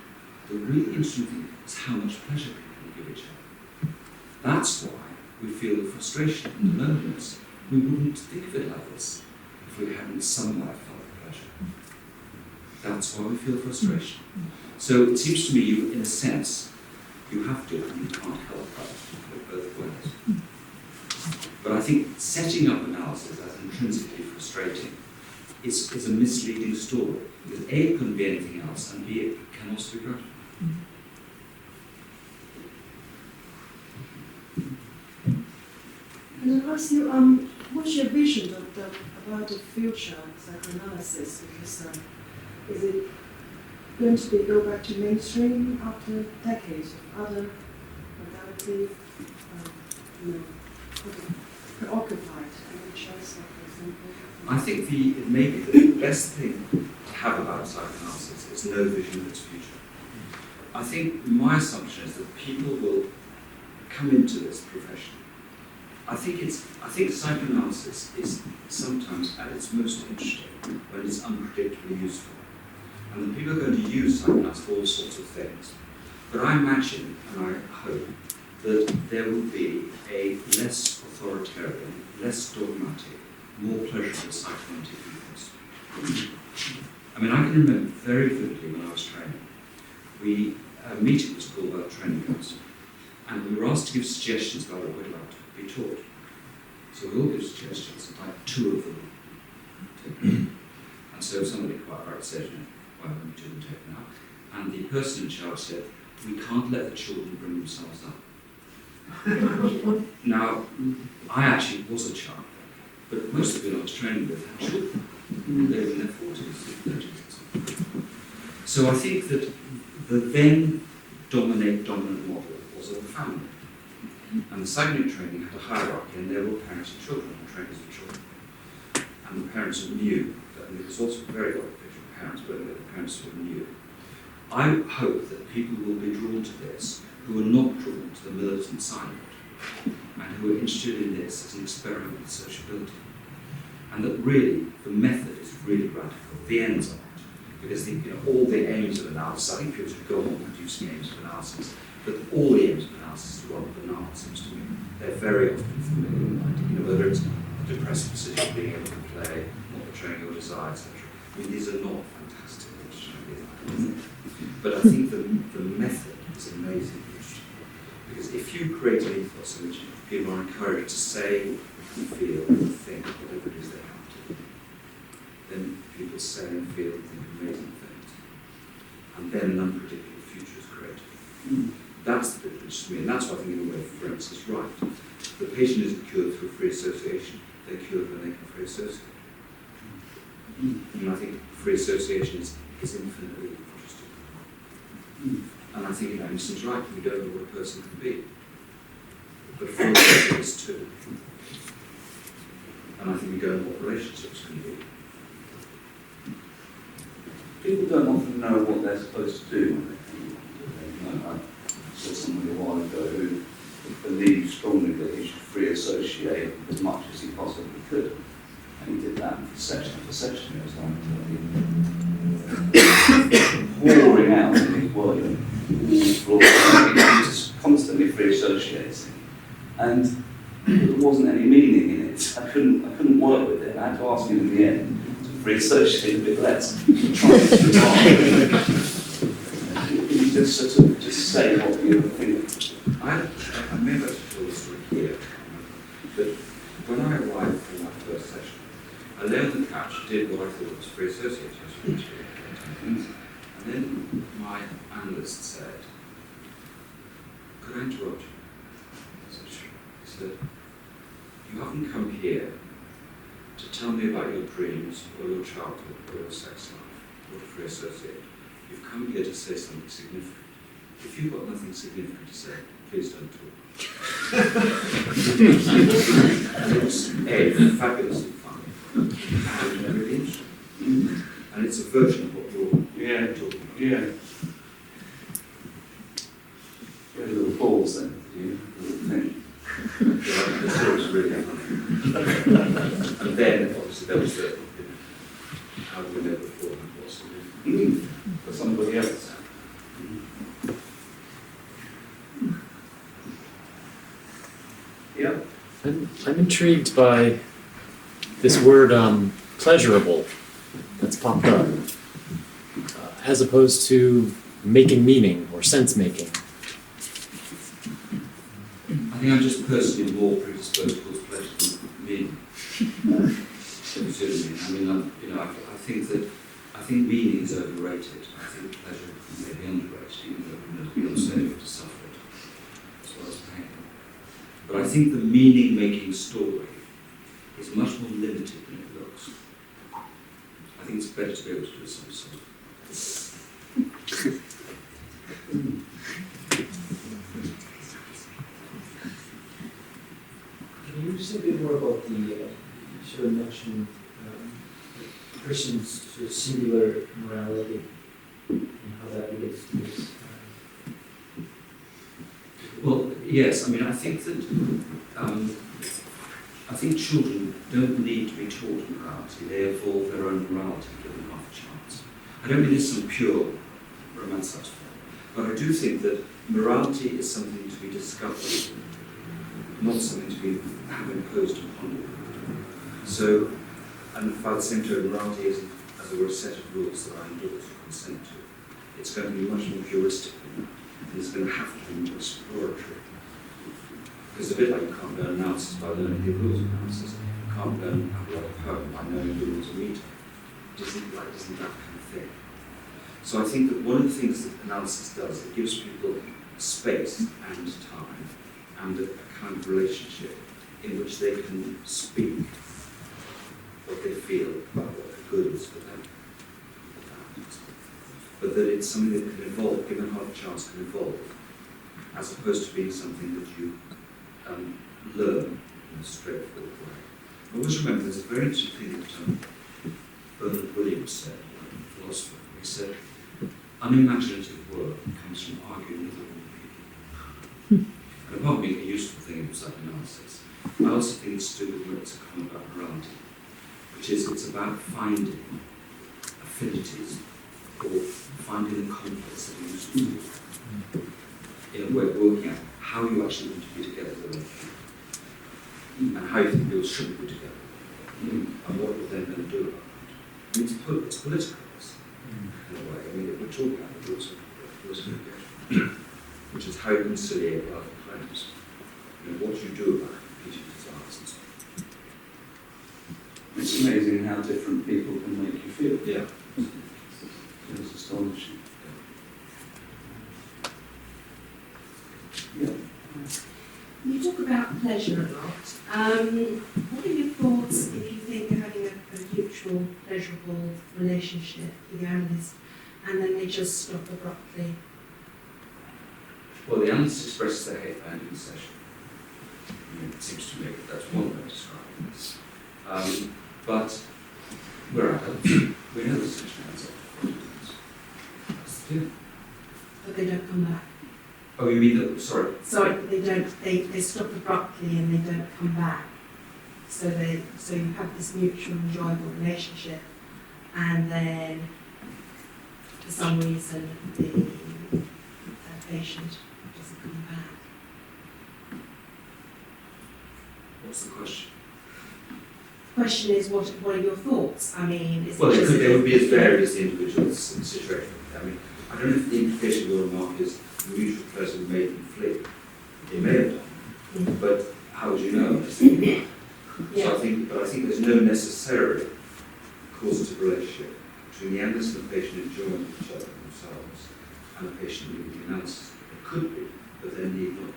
The really interesting thing is how much pleasure people give each other. That's why we feel the frustration and the loneliness. We wouldn't think of it like this if we hadn't somewhere felt the pleasure. That's why we feel frustration. So it seems to me, you, in a sense, you have to, and you can't help but put both ways. But I think setting up analysis as intrinsically frustrating is a misleading story. Because A, it couldn't be anything else, and B, it can also be gratifying. And I'll ask you, what's your vision about the future of psychoanalysis? Because is it going to go back to mainstream after decades of other modality, preoccupied NHS, for example? I think maybe the best thing to have about psychoanalysis is no vision of its future. I think my assumption is that people will come into this profession. I think psychoanalysis is sometimes at its most interesting when it's unpredictably useful. And that people are going to use psychoanalysis for all sorts of things. But I imagine, and I hope, that there will be a less authoritarian, less dogmatic, more pleasurable psychoanalytic ethos. I mean, I can remember very vividly when I was training, a meeting was called by the training council, and we were asked to give suggestions about what we'd like to be taught. So we all give suggestions, and like 2 of them taken. And so somebody quite rightly said, why haven't 2 of them taken out? And the person in charge said, we can't let the children bring themselves up. Now, I actually was a child, but most of the people I was training with had children. They were in their 40s, 30s. So I think that the then dominant model was of the family. And the psychoanalytic training had a hierarchy, and they were all parents of children, and trainers of children. And the parents knew that, and it was also very artificial parents, but the parents knew. I hope that people will be drawn to this who are not drawn to the militant side of it, and who are interested in this as an experiment with sociability. And that really, the method is really radical, the ends aren't. Because all the aims of analysis, I think people should go on producing aims of analysis, but all the aims of analysis are rather banal, it seems to me. They're very often familiar, whether it's a depressive decision, being able to play, not betraying your desire, etc. I mean, these are not fantastic ideas. But I think the method is amazingly interesting. Because if you create an ethos in which people are encouraged to say, feel, think, whatever it is they have to, then people say and feel and think amazing things. And then an unpredictable future is created. That's the bit that interests me, and that's why I think in a way Ferencz is right. The patient isn't cured through free association, they're cured when they can free associate. And I think free association is infinitely interesting. And I think in Emerson's right, we don't know what a person can be. But free association is too. And I think we don't know what relationships can be. People don't often know what they're supposed to do. I saw somebody a while ago who believed strongly that he should free associate as much as he possibly could. And he did that for section after section. It was like pouring out in his work, just constantly free associating. And there wasn't any meaning in it. I couldn't work with it. I had to ask him in the end to free associate a bit less. You just sort of just say what you think. I may have to tell the story here, but when I arrived for my first session, I lay on the couch, did what I thought was free association, and then my analyst said, "Could I interrupt you?" I said, "Sure." He said, "You haven't come here to tell me about your dreams or your childhood or your sex life or to free associate. You've come here to say something significant. If you've got nothing significant to say, please don't talk." And it's fabulously funny and really interesting. And it's a version of what you're talking about. Yeah. You had a little pause then, did you? A little thing. The story was really funny. And then, obviously, there was the, how do we know beforehand what's significant For somebody else. Yeah. I'm intrigued by this word pleasurable that's popped up, as opposed to making meaning or sense making. I think I'm just personally more predisposed towards pleasure than meaning. I mean, I think meaning is overrated. I think pleasure may be underrated, even though we don't say to suffer it as well as pain. But I think the meaning-making story is much more limited than it looks. I think it's better to be able to do some sort of. Can you say a bit more about the, you sort of mentioned person's sort of singular morality and how that relates to this? Well, yes, I mean, I think that I think children don't need to be taught morality. They evolve their own morality given half a chance. I don't mean this some pure romanticized form, but I do think that morality is something to be discovered, not something to be imposed upon you. So, and by the same token, morality isn't, as it were, a set of rules that I endorse or consent to. It's going to be much more heuristic than that, and it's going to have to be more exploratory. Because it's a bit like you can't learn analysis by learning the rules of analysis. You can't learn how to write a poem by knowing the rules of meter. It isn't that kind of thing. So I think that one of the things that analysis does, it gives people space and time and a kind of relationship in which they can speak what they feel about what the good is for them. But that it's something that can evolve, given half a chance, can evolve, as opposed to being something that you learn in a straightforward way. I always remember there's a very interesting thing that Bernard Williams said, a philosopher. He said, unimaginative work comes from arguing with other people. And apart from being a useful thing in psychoanalysis, I also think it's to do with what's a comment about morality, which is it's about finding affinities or finding the conflicts that are useful. In a way, working out how you actually want to be together as a relationship, and how you think people should be together, and what you're then going to do about it. I mean, it's political, in a way. I mean, we're talking about the rules of engagement, which is how you conciliate love and claims. You know, what you do about competing desires and so on. It's amazing how different people can make you feel. Yeah. It's astonishing. Yeah. You talk about pleasure a lot. What are your thoughts if you think you're having a mutual, pleasurable relationship with your analyst and then they just stop abruptly? Well, the analyst expresses their hate by ending the session. I mean, it seems to me that that's one way of describing this. But we're adults. We know the session ends after 40 minutes. That's the deal. But they don't come back. Oh, you mean that? Sorry. Sorry, they don't. They stop abruptly and they don't come back. So you have this mutual, enjoyable relationship, and then for some reason the patient doesn't come back. What's the question? Question is, what are your thoughts? I mean, is Well, it just they would be as varied as the individual's situation. I mean, I don't know if the implication of your remark is the mutual pleasure made them flee. It may have done, but how would you know? So I think there's no necessary causative relationship between the analyst and the patient enjoying each other themselves and the patient needing the analysis. It could be, but there need not.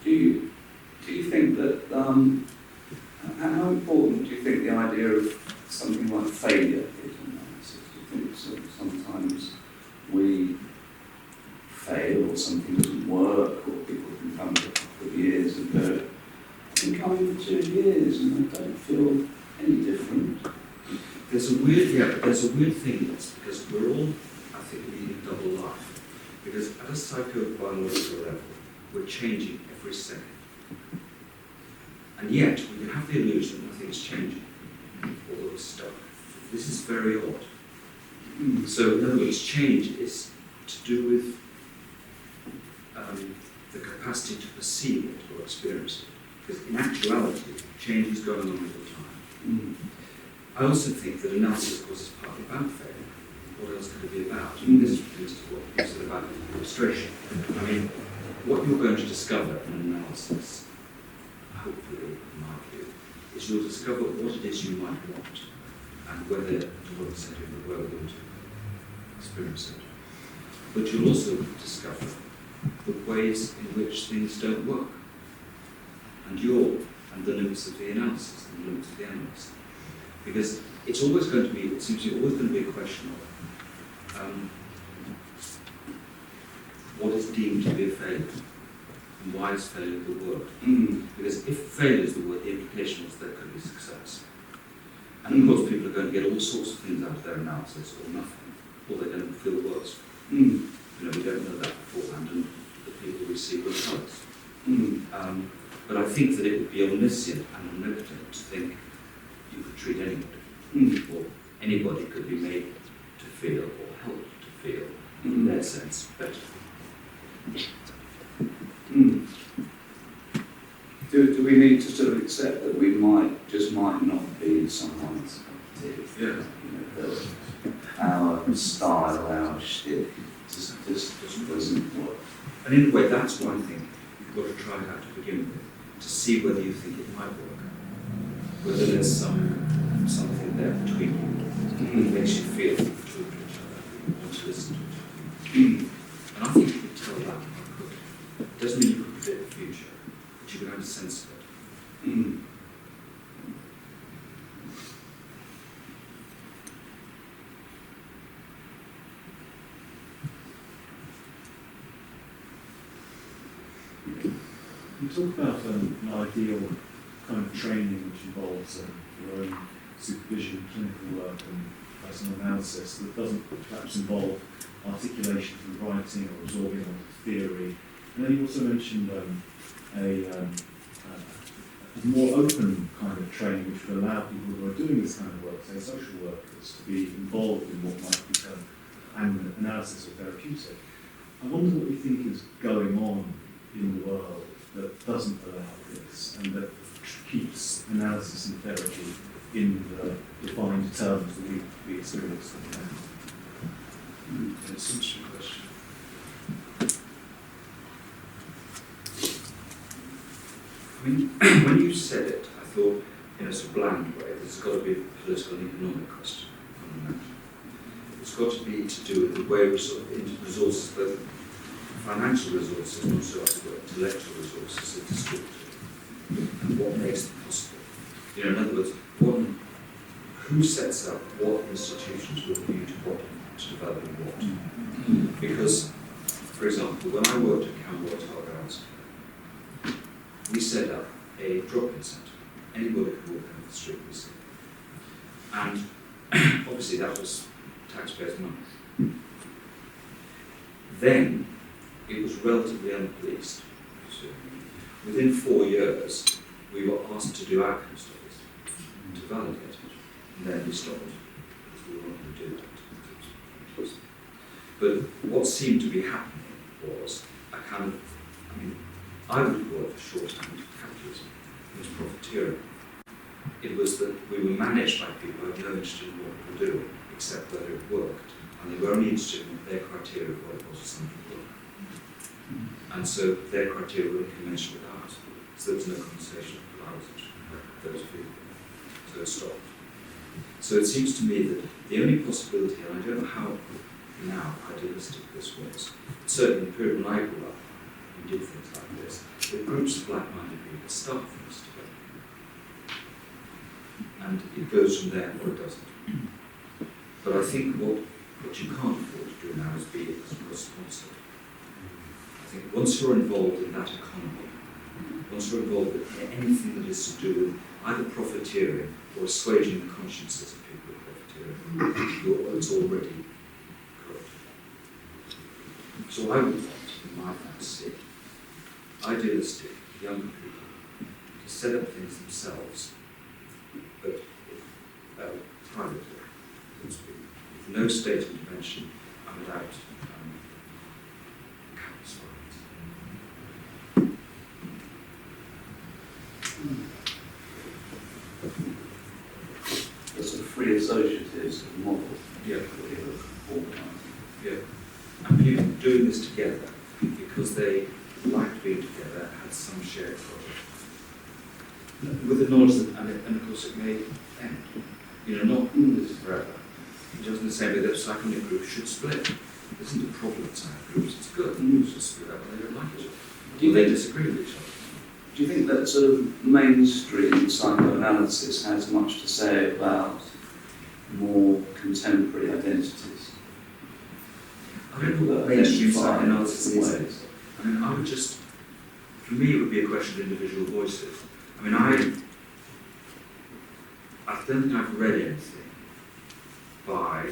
Do you think that how important do you think the idea of something like failure is in analysis? Do you think sometimes we fail or something doesn't work, or people can come for a couple of years and go, I've been coming for 2 years and I don't feel any different? There's a weird thing in this, because we're all, I think, leading double life. Because at a psychobiological level, we're changing every second. And yet, we can have the illusion that nothing's changing, although we're stuck. This is very odd. So, in other words, change is to do with the capacity to perceive it or experience it. Because in actuality, change is going on all the time. I also think that analysis, of course, is partly about failure. What else could it be about? I mean, this is what you said about illustration. I mean, what you're going to discover in an analysis, hopefully, in my view, is you'll discover what it is you might want and whether, to what extent you're well able to experience it. But you'll also discover the ways in which things don't work, and the limits of the analysis, and the limits of the analyst. Because it's always going to be, it seems to be always going to be a question of what is deemed to be a failure, and why is failure the word? Because if failure is the word, the implication is there could be success. And of course, people are going to get all sorts of things out of their analysis, or nothing, or they're going to feel worse. You know, we don't know that beforehand, and the people we see will tell us. But I think that it would be omniscient and omnipotent to think you could treat anybody, or anybody could be made to feel or helped to feel, in their sense, better. Do we need to sort of accept that we might not be someone's cup of tea? Yeah. You know, that our style, our shtick just doesn't work. And in a way, that's why I think you've got to try it out to begin with, to see whether you think it might work, whether there's something there between you that makes you feel that you talk to each other, you want to listen to each other. And I think you can tell that quite quickly. It doesn't mean you can predict the future, but you can have a sense of it. You talk about an ideal kind of training which involves your own supervision, clinical work and personal analysis that doesn't perhaps involve articulation through writing or absorbing of theory. And then you also mentioned a a more open kind of training which would allow people who are doing this kind of work, say social workers, to be involved in what might be termed analysis or therapeutic. I wonder what you think is going on in the world that doesn't allow this and that keeps analysis and therapy in the defined terms that we experience them now. It's an interesting question. I mean, when you said it, I thought in a sort of bland way, there's got to be a political and economic question. It's got to be to do with the way we sort of resources, both financial resources and also intellectual resources, are distributed, and what makes them possible. You know, in other words, who sets up what institutions with a view to what, to developing what. Because, for example, when I worked at Campbell House, we set up a drop-in centre. Anybody could walk down the street and see. And obviously that was taxpayers' money. Then it was relatively unpoliced. So within 4 years, we were asked to do outcome studies to validate it. And then we stopped because we weren't going to do that. But what seemed to be happening was a kind of, I mean, I would call it shorthand capitalism. It was profiteering. It was that we were managed by people who had no interest in what we were doing, except whether it worked. And they were only interested in their criteria of what it was or something worked. And so their criteria were incommensurate with ours. So there was no conversation with ours, those people. So it stopped. So it seems to me that the only possibility, and I don't know how now idealistic this was, certainly in the period when I grew up, we did things like this, that groups of like-minded people start things together. And it goes from there or it doesn't. But I think what you can't afford to do now is be a sponsor. I think once you're involved in that economy, once you're involved in anything that is to do with either profiteering or assuaging the consciences of people who are profiteering, it's already corrupt. So I would want, in my fantasy, idealistic young people to set up things themselves, but privately, so to speak, with no state intervention and without capitalist violence. The sort of free associatives model Yeah. that we have organised. Yeah. And people doing this together because they liked being together, had some shared project. With the knowledge that, and of course it may end. You know, not this is forever. Just in the same way that psychoanalytic groups should split. There isn't a problem with psychoanalytic groups, it's good. Groups just split up when they don't like each other. They disagree with each other. Do you think that sort of mainstream psychoanalysis has much to say about more contemporary identities? I don't know what mainstream psychoanalysis is. I mean, I would just, for me, it would be a question of individual voices. I mean, I don't think I've read anything by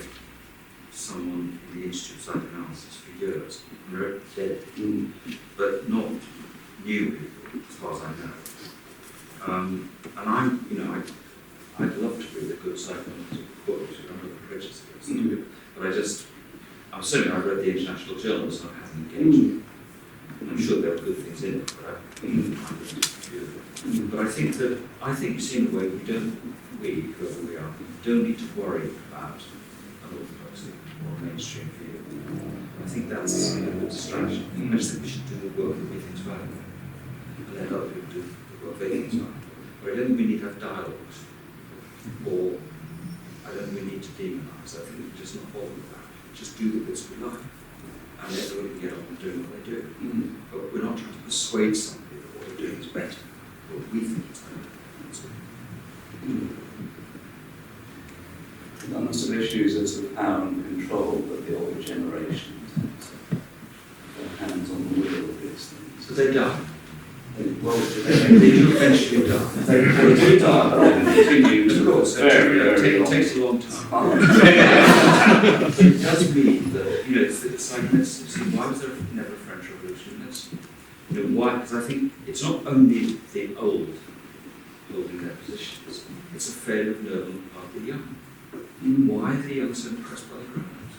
someone in the Institute of Psychoanalysis for years. I read dead people, but not new people, as far as I know. And I'm, you know, I'd love to read a good psychoanalytic book. I'm not prejudiced against it, but I'm certain I've read the International Journal, so I haven't engaged with it. I'm sure there are good things in it, but But I think you see in a way whoever we are, don't need to worry about an orthodoxy or a mainstream view. I think that's a good distraction. I just think we should do the work that we think is valuable, and let other people do the work they think is valuable. But I don't think we need to have dialogues, or I don't think we need to demonise. I think we can just not bother with that. Just do the bits we like, and let everybody get on and doing what they do. But we're not trying to persuade somebody that what they're doing is better, but we think it's better. On the sort of issues of sort of power and control that the older generation tends to have their hands on the wheel of these things. So they die. Well, They do eventually die. they do die, but they continue Of course, it takes a long time. It does mean that, you know, it's like this. Why was there never a French Revolution in this? You know, why? Because I think it's not only the old holding their positions. It's a failure of nerve on the part of the young. Why are the young so impressed by the grown-ups?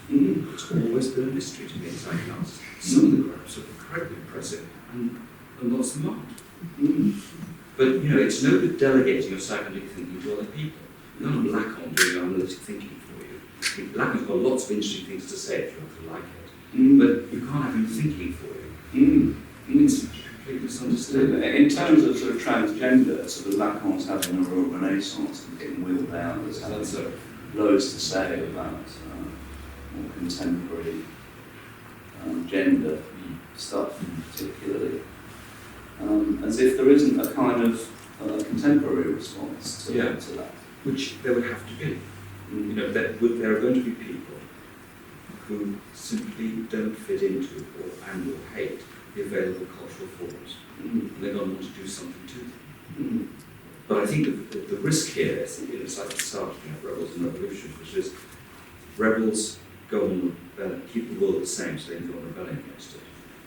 It's always been a mystery to me in psychoanalysis. Some of the grown-ups are incredibly impressive, and lots of them aren't. But, you know, it's no good delegating your psychoanalytic thinking to other people. None of Lacan doing your analytic thinking for you. I mean, Lacan's got lots of interesting things to say if you want to like it, but you can't have him thinking for you. It's completely misunderstood. In terms of sort of transgender, sort of Lacan's having a real renaissance and getting wheeled out. There's loads to say about more contemporary gender stuff, particularly. As if there isn't a kind of contemporary response to that. Which there would have to be. You know, there are going to be people who simply don't fit into or hate the available cultural forms. And they're going to want to do something to them. But I think the risk here is, you know, it's like the start of rebels and revolutions, which is rebels go on rebelling, keep the world the same so they can go on rebelling against it.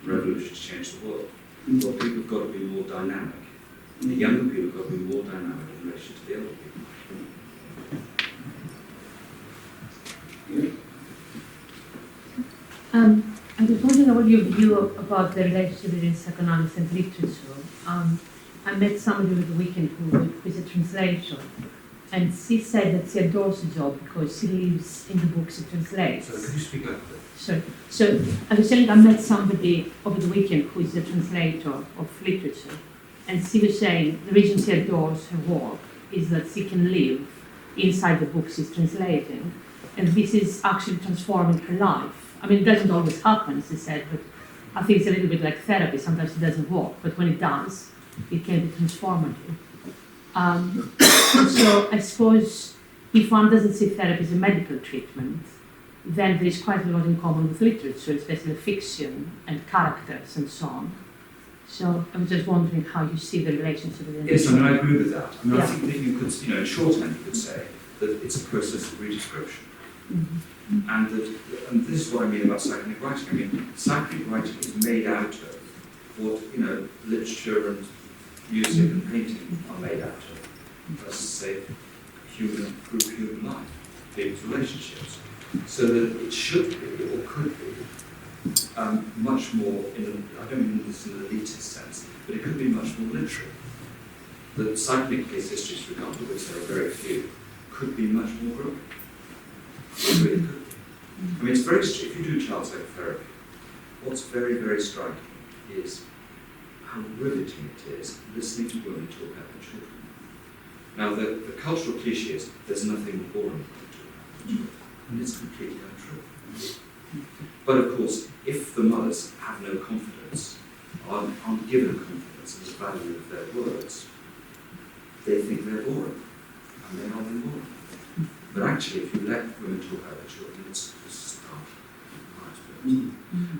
Revolutions change the world. Well, people have got to be more dynamic. The younger people have got to be more dynamic in relation to the older people. I was wondering about your view about the relationship between psychoanalysis and literature. I met somebody over the weekend who is a translator, and she said that she adores the job because she lives in the books she translates. So could you speak up a bit? Sure. So I was saying I met somebody over the weekend who is a translator of literature, and she was saying the reason she adores her work is that she can live inside the books she's translating, and this is actually transforming her life. I mean, it doesn't always happen, she said, but I think it's a little bit like therapy. Sometimes it doesn't work, but when it does, it can be transformative. So I suppose if one doesn't see therapy as a medical treatment, then there is quite a lot in common with literature, especially fiction and characters and so on. So I was just wondering how you see the relationship with Yes, I mean, I agree with that. I mean, Yeah. I think that you could, you know, in shorthand, you could say that it's a process of redescription. And this is what I mean about psychoanalytic writing. I mean, psychoanalytic writing is made out of what, you know, literature and music and painting are made out of. Let's say human life, people's relationships. So that it should be, or could be, much more, I don't mean this in an elitist sense, but it could be much more literary. The psychoanalytic case histories, for example, which there are very few, could be much more growing. It really could be. I mean, it's very, if you do child psychotherapy, what's very, very striking is how riveting it is listening to women talk about their children. Now, the cultural cliche is there's nothing boring about talking about their children, and it's completely untrue. But of course, if the mothers have no confidence, aren't given confidence in the value of their words, they think they're boring, and they are then boring. But actually, if you let women talk about their children, it's just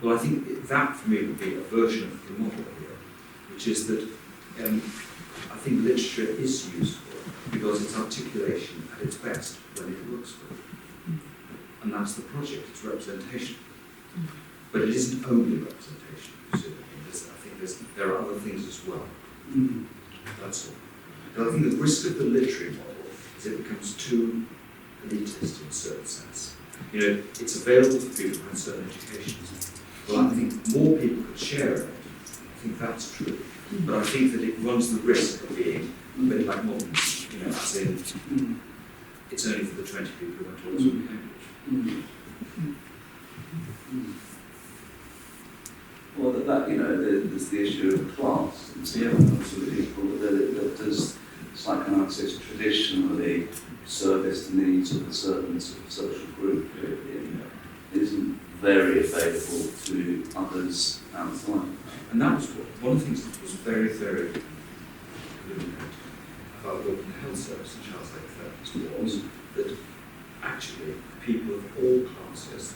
Well, I think that for me would be a version of the model here, which is that I think literature is useful because it's articulation at its best when it works for it. And that's the project, it's representation. But it isn't only representation, you see. I think there are other things as well. That's all. But I think the risk of the literary model is it becomes too elitist in a certain sense. You know, it's available for people who have certain educations. Well, I think more people could share in it. I think that's true. But I think that it runs the risk of being a bit like modernism, you know, as in it's only for the 20 people who went to Oxford Cambridge. Well, that you know, there's the issue of class and so the people that does psychoanalysis traditionally service the needs of a certain sort of social group. It isn't very available to others outside. And that was one of the things that was very, very illuminating about working in the health service and child psychotherapist was that actually people of all classes,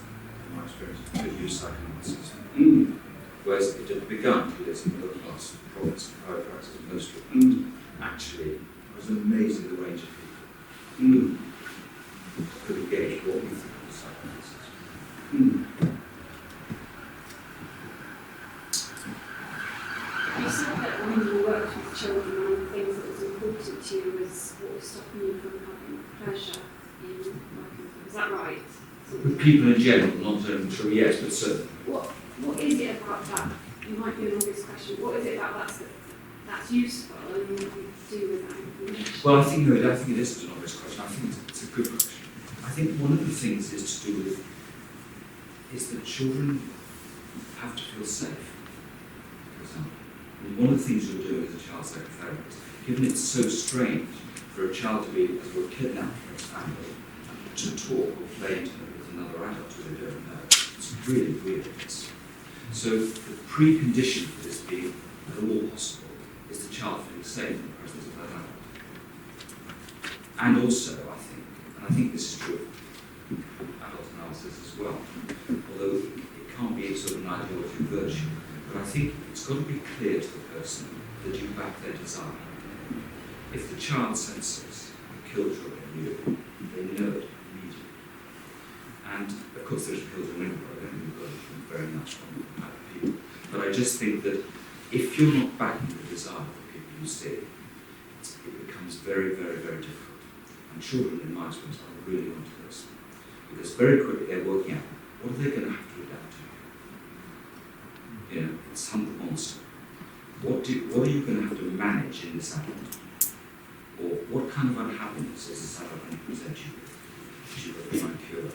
in my experience, could use psychoanalysis. Whereas it had begun to this middle class province of private practice and most of them. Actually, it was amazing the range of people who could engage what we think of as psychoanalysis. You said that when you worked with children, one of the things that was important to you was what was stopping you from having pleasure in working with them. Is that right? With people in general, not true, yes, but certainly. What is it about that? It might be an obvious question. What is it about that's useful and what you do with that information? Well, I think it is an obvious question. I think it's a good question. I think one of the things is to do with is that children have to feel safe, for example. And one of the things you're doing as a child psychotherapist, given it's so strange for a child to be, as we're kidnapped from its family, to talk or play intimately with another adult who they don't know, it's really weird. So the precondition for this being at all possible is the child feeling safe in the presence of that adult. And also, I think this is true of adult analysis as well, although it can't be sort of an ideology of virtue, but I think it's got to be clear to the person that you back their desire. If the child senses the killjoy in you, they know it immediately. And of course there's killjoy in everybody, I don't think we've got it very much from other people. But I just think that if you're not backing the desire of the people you see, it becomes very, very, very difficult. And children, in my experience, are really onto this. Because very quickly they're working out, what are they going to have to adapt to? You know, it's some monster. What are you going to have to manage in this adult? Or what kind of unhappiness is this adult going to present you with, which you've got to try and cure?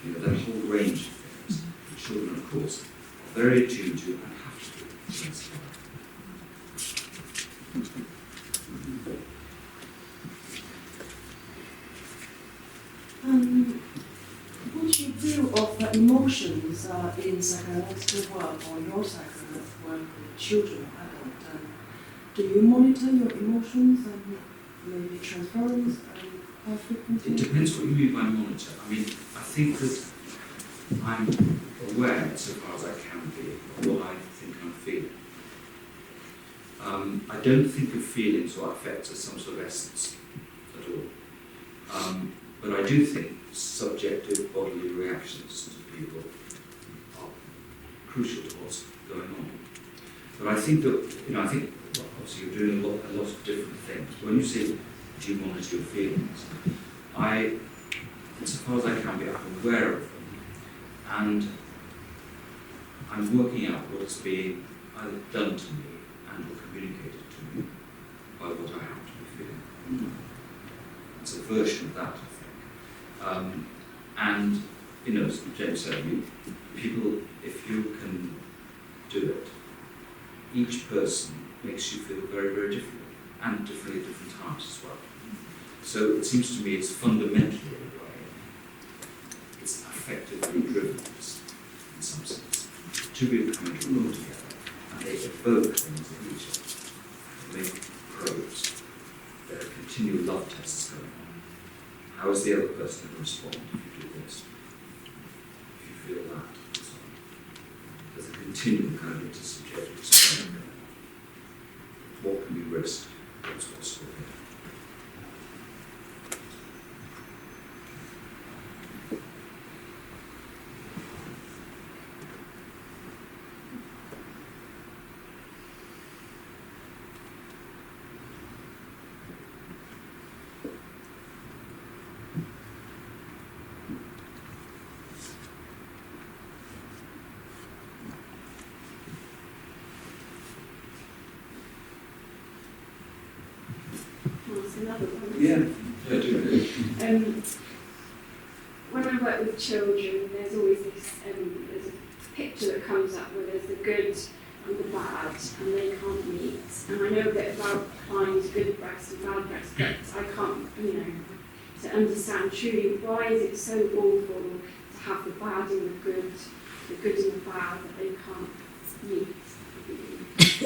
You know, that whole range of things. The children, of course, are very attuned to and have to be sensitive. What's your view of emotions in psychoanalytical work or your psychoanalytic work with children or adults? Do you monitor your emotions and maybe transference and how frequently? It depends what you mean by monitor. I mean, I think that I'm aware, so far as I can be, of what I think I'm feeling. I don't think of feelings or affects as some sort of essence at all. But I do think subjective bodily reactions to people are crucial to what's going on. But I think that, well, obviously you're doing a lot of different things. When you say, do you monitor your feelings? So far as I can be, I'm aware of them. And I'm working out what is being either done to me and or communicated to me by what I have to be feeling. It's a version of that, I think. And, as James said, people, if you can do it, each person makes you feel very, very differently, and differently at different times as well. So it seems to me it's fundamentally a way, it's affectively driven in some sense. Two people come into a room together, and they evoke things in each other. They make probes. There are continual love tests going on. How is the other person going to respond if you do this? If you feel that, and so on. There's a continual kind of intersubjective experiment going on. What can be risked? What's possible here? Another one. Yeah, do. When I work with children, there's always this there's a picture that comes up where there's the good and the bad, and they can't meet. And I know a bit about applying good breasts and bad breasts, but I can't, to understand truly why is it so awful to have the bad and the good and the bad that they can't meet.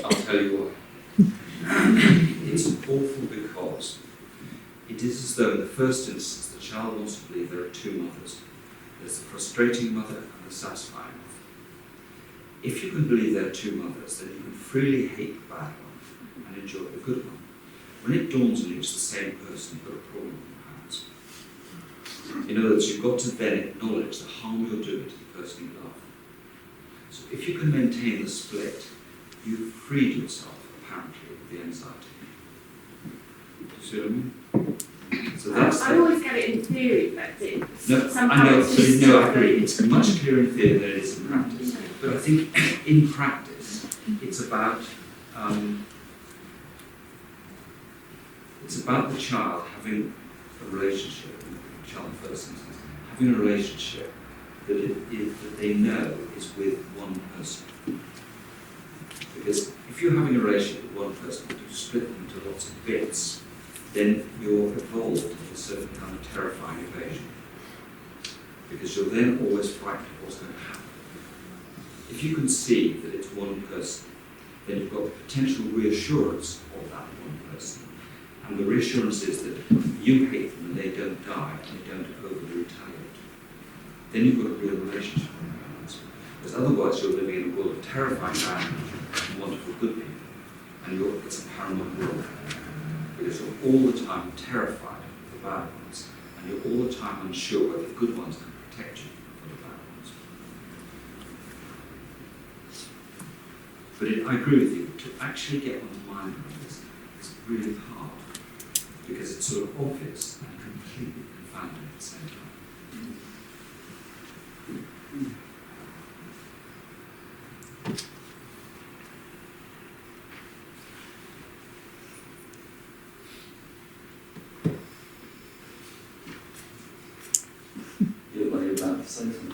I'll tell you why. It's awful because it is as though in the first instance the child wants to believe there are two mothers. There's the frustrating mother and the satisfying mother. If you can believe there are two mothers, then you can freely hate the bad one and enjoy the good one. When it dawns on you it's the same person, you've got a problem on your hands. In other words, you've got to then acknowledge the harm you're doing to the person you love. So if you can maintain the split, you've freed yourself, apparently, of the anxiety. see what I mean? So that's I always get it in theory, but no, sometimes I know, it's but just no, I agree. It's much clearer in theory than it is in practice. But I think in practice, it's about the child having a relationship, the child in the first instance, having a relationship that they know is with one person. Because if you're having a relationship with one person, but you split them into lots of bits, then you're evolved in a certain kind of terrifying evasion. Because you're then always frightened of what's going to happen. If you can see that it's one person, then you've got the potential reassurance of that one person. And the reassurance is that you hate them and they don't die and they don't overly retaliate. Then you've got a real relationship with them. Because otherwise you're living in a world of terrifying bad and wonderful good people. And it's a paranoid world. Because you're all the time terrified of the bad ones. And you're all the time unsure whether the good ones can protect you from the bad ones. But I agree with you, to actually get one's mind around this is really hard. Because it's sort of obvious and completely confounding at the same time. You're worried about to say something.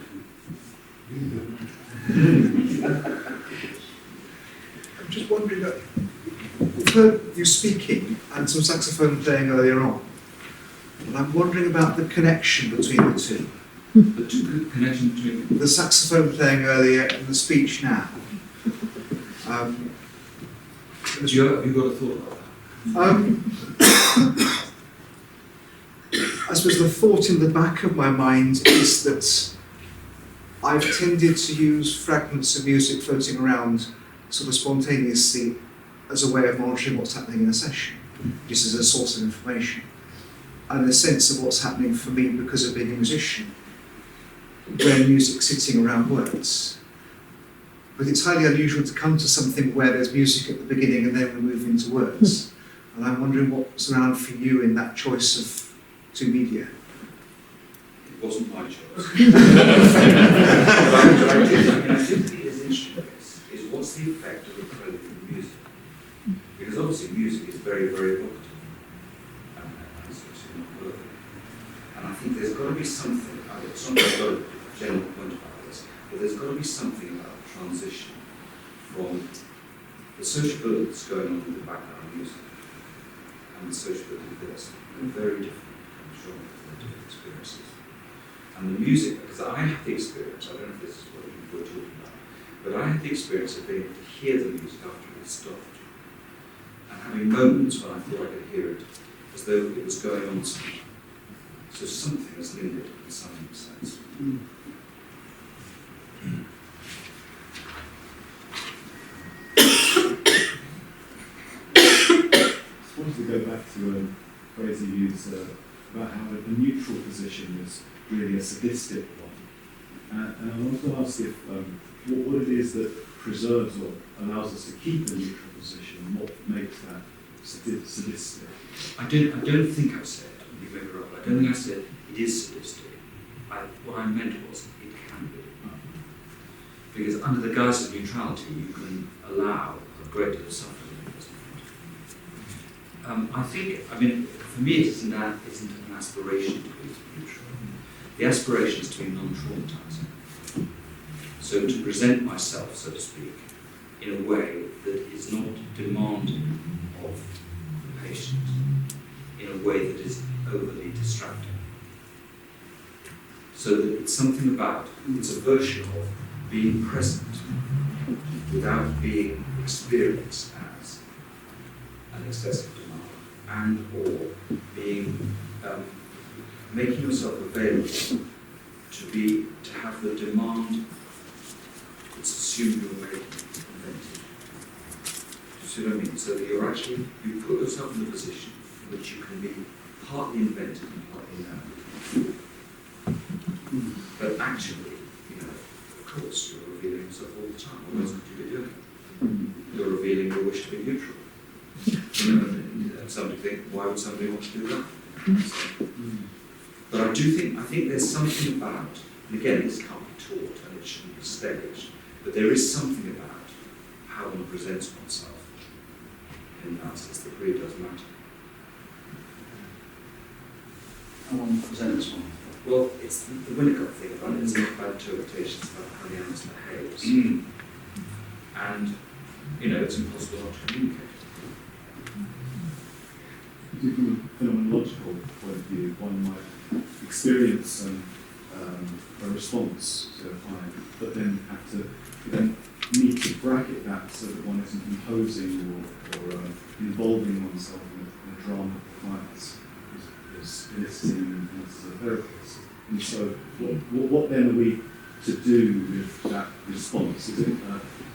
I'm just wondering, we've heard you speaking and some saxophone playing earlier on, and I'm wondering about the connection between the two. The connection between The saxophone playing earlier and the speech now. have you got a thought about I suppose the thought in the back of my mind is that I've tended to use fragments of music floating around sort of spontaneously as a way of monitoring what's happening in a session, just as a source of information, and a sense of what's happening for me because of being a musician, when music's sitting around words. But it's highly unusual to come to something where there's music at the beginning and then we move into words. And I'm wondering what's around for you in that choice of two media. It wasn't my choice. I think it is interesting is what's the effect of a prelude in music? Because obviously music is very, very evocative. And it's actually not working. And I think there's got to be something, it's not that I've got a general point about this, but there's got to be something about the transition from the sociability that's going on in the background of music and the sociability of this. They're very different. Different experiences. And the music, because I had the experience, I don't know if this is what you were talking about, but I had the experience of being able to hear the music after it stopped. And having moments when I thought I could hear it as though it was going on something. So something has lingered in some sense. I wanted to go back to a phrase you used about how a neutral position is really a sadistic one. And I wanted to ask if what it is that preserves or allows us to keep a neutral position, and what makes that sadistic. I don't think I said, you may be right, but I don't think I said it is sadistic. What I meant was it can be. Because under the guise of neutrality, you can allow a great deal of suffering. I think, for me it isn't an aspiration to be neutral. The aspiration is to be non-traumatizing. So to present myself, so to speak, in a way that is not demanding of the patient, in a way that is overly distracting. So that it's something about, it's a version of being present without being experienced as an excessive demand, and or being making yourself available to have the demand that's assumed you're making invented. Do you see what I mean? So that you put yourself in a position in which you can be partly invented and partly known. But actually, of course, you're revealing yourself all the time. What else could you be doing? You're revealing your wish to be neutral. And somebody think, why would somebody want to do that? But I think there's something about, and again, this can't be taught and it shouldn't be staged, but there is something about how one presents oneself in analysis that really does matter. How one presents one. Well, it's the Winnicott thing about it. It's not about interpretation, it's about how the analyst behaves. And, it's impossible not to communicate. From a phenomenological point of view, one might experience a response to a client, but then have to need to bracket that so that one isn't imposing or involving oneself in a drama that the client is eliciting as a therapist. And so, what then are we to do with that response? Is it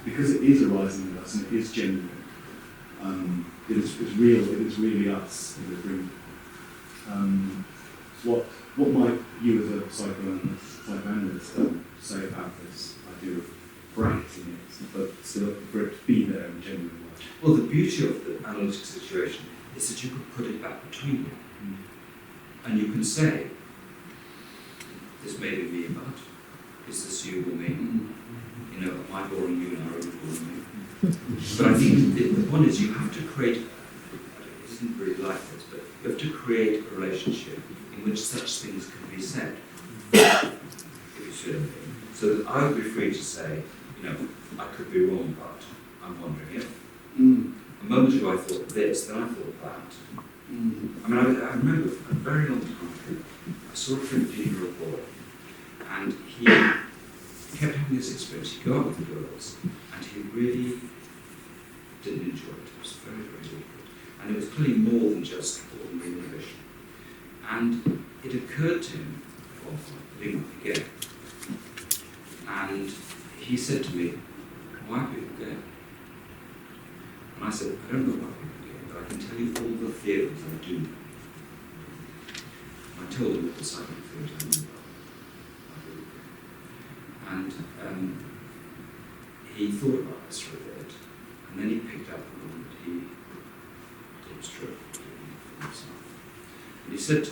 because it is arising with us and it is genuine? It's real. It is really us in the room. What might you, as a psychoanalyst, say about this idea of bracketing it, but still for it to be there in a genuine way? Well, the beauty of the analytic situation is that you can put it back between you, and you can say, "This may be me, but is this you or me? Am I boring you and are you boring me?" But I think the one is you have to create, it isn't really like this, but you have to create a relationship in which such things can be said, if you see what I mean. So that I would be free to say, I could be wrong, but I'm wondering if. A moment ago I thought this, then I thought that. I remember a very long time ago, I saw a 15-year-old boy, and he kept having this experience. He'd go out with the girls, and he really didn't enjoy it. It was very, very awkward. And it was clearly more than just ordinary inhibition. And it occurred to him, at one point, that he might be gay. And he said to me, "Why are people gay?" And I said, "I don't know why people are gay, but I can tell you all the theories I do." I told him the psychic theories I knew about. And he thought about this for a bit, and then he picked up on it. It was true. And he said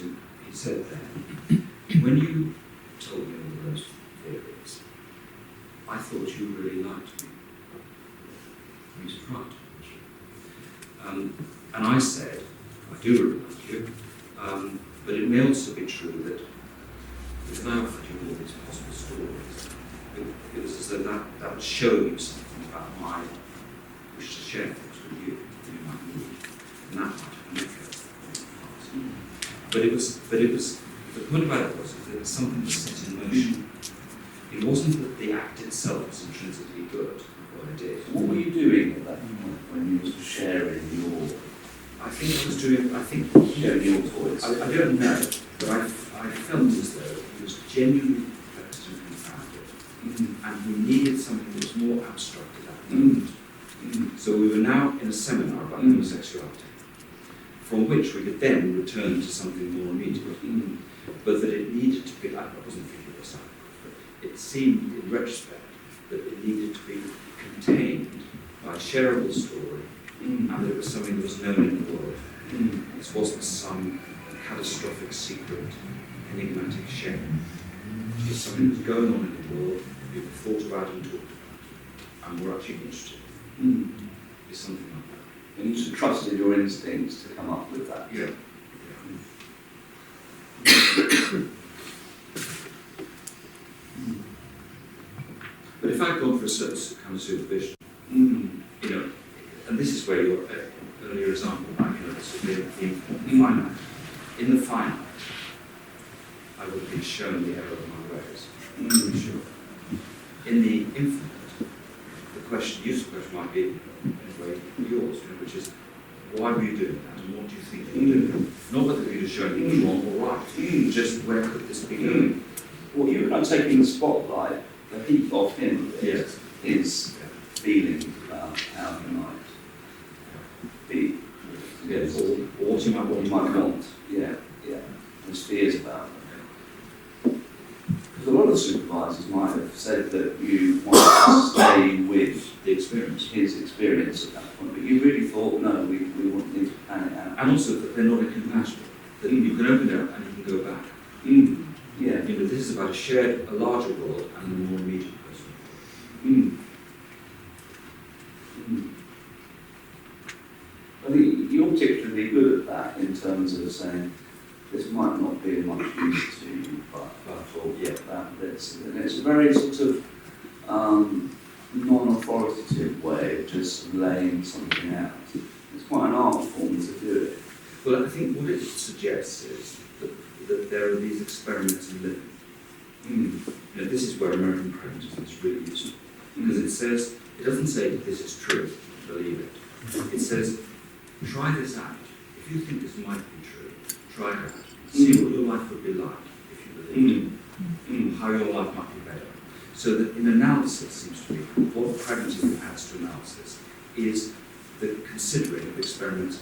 then, "When you told me all those theories, I thought you really liked me." And he said, "Right." And I said, "I do really like you, but it may also be true that if I offered you all these possible stories, it was as though that was showing you something about my wish to share things with you might need, and that might have an interest." But it was the point about it was that it was something that set in motion. It wasn't that the act itself was intrinsically good, what I did. What were you doing at that point when you were sharing your? I think I was doing, Sharing your toys. I don't know, but I felt as though it was genuinely perplexed and confounded, and we needed something that was more abstract at that moment. So we were now in a seminar about homosexuality, from which we could then return to something more immediate, but that it needed to be, I wasn't thinking this out, but it seemed in retrospect that it needed to be contained by a shareable story, and that it was something that was known in the world. This wasn't some catastrophic secret, enigmatic shame. It was something that was going on in the world, people thought about and talked about, and were actually interested. It's something like that. And you should trust in your instincts to come up with that. Yeah. But if I'd gone for a certain kind of supervision, and this is where your earlier example, this would be the finite. In the finite, I would have been shown the error of my ways. Sure. In the infinite, the useful question might be, in a way, yours, which is, why were you doing that, and what do you think you were doing? Not whether you'd have shown it was wrong or right, just where could this be going? Well, you are taking the spotlight, the heat off him, his feelings about how he might be, or what you might want, his fears about it. Because a lot of supervisors might have said that you want to stay with The experience. his experience at that point, but you really thought, no, we want to plan it out. And also that they're not incompatible. That you can open it up and you can go back. Yeah. You know, this is about a larger world and a more immediate person. I think you're particularly good at that in terms of saying, this might not be much use to you, but I thought, yeah, that's, and it's a very sort of non-authoritative way of just laying something out. It's quite an art form to do it. Well, I think what it suggests is that there are these experiments in living. You know, this is where American pragmatism is really useful. Because it says, it doesn't say that this is true, believe it. It says, try this out. If you think this might be true, try it out. See what your life would be like if you believed it. How your life might be better. So that in analysis, seems to be, what pragmatism adds to analysis is the considering of experimental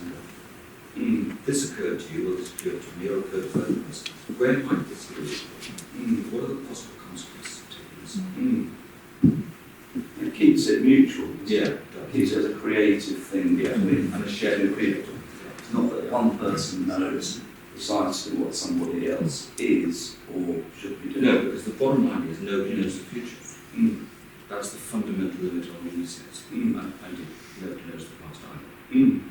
living. This occurred to you, or this occurred to me, or occurred to other person. Where might this lead? What are the possible consequences of taking this? It keeps it mutual. Yeah. It keeps it as a creative thing between And a shared people. It's not that one person knows precisely what somebody else is or should be doing. No, because the bottom line is nobody knows the future. That's the fundamental limit on innocence. And nobody knows the past either.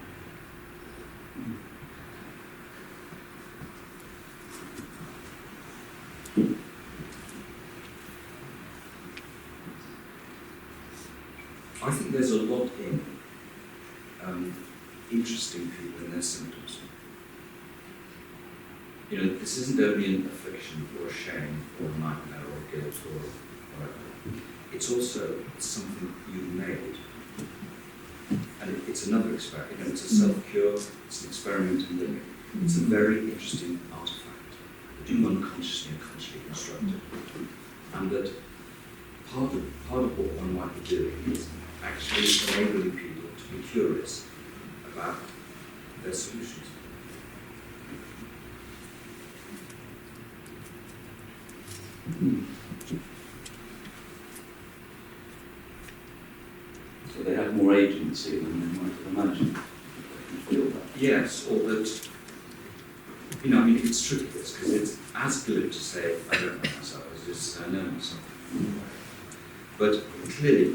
I think there's a lot in interesting people and their symptoms. You know, this isn't only an affliction or a shame or a nightmare or a guilt or whatever. It's also something you've made. And it's another experiment. You know, it's a self-cure, it's an experiment in living. It's a very interesting artifact that you unconsciously and consciously constructed. And that part of what one might be doing is actually enabling people to be curious about their solutions. So they have more agency than they might have imagined. You feel that. Yes, or that, you know, I mean, it's tricky this, because it's as good to say, I don't know myself, as just say, I know myself. But clearly,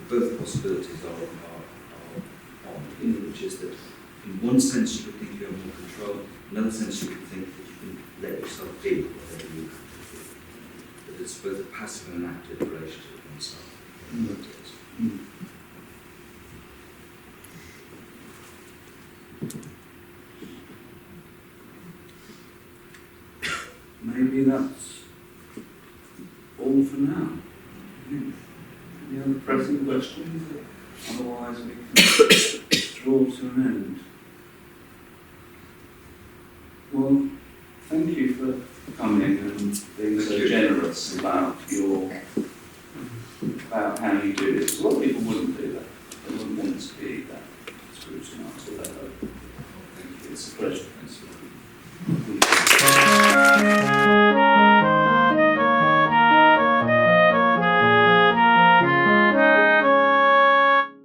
both possibilities are on, which is that in one sense you could think you have more control, in another sense you could think that you can let yourself be whatever you have to be. That it's both a passive and an active relationship with oneself. Maybe that's all for now. Any other pressing questions? Otherwise we can draw to an end. Well, thank you for coming and being so generous about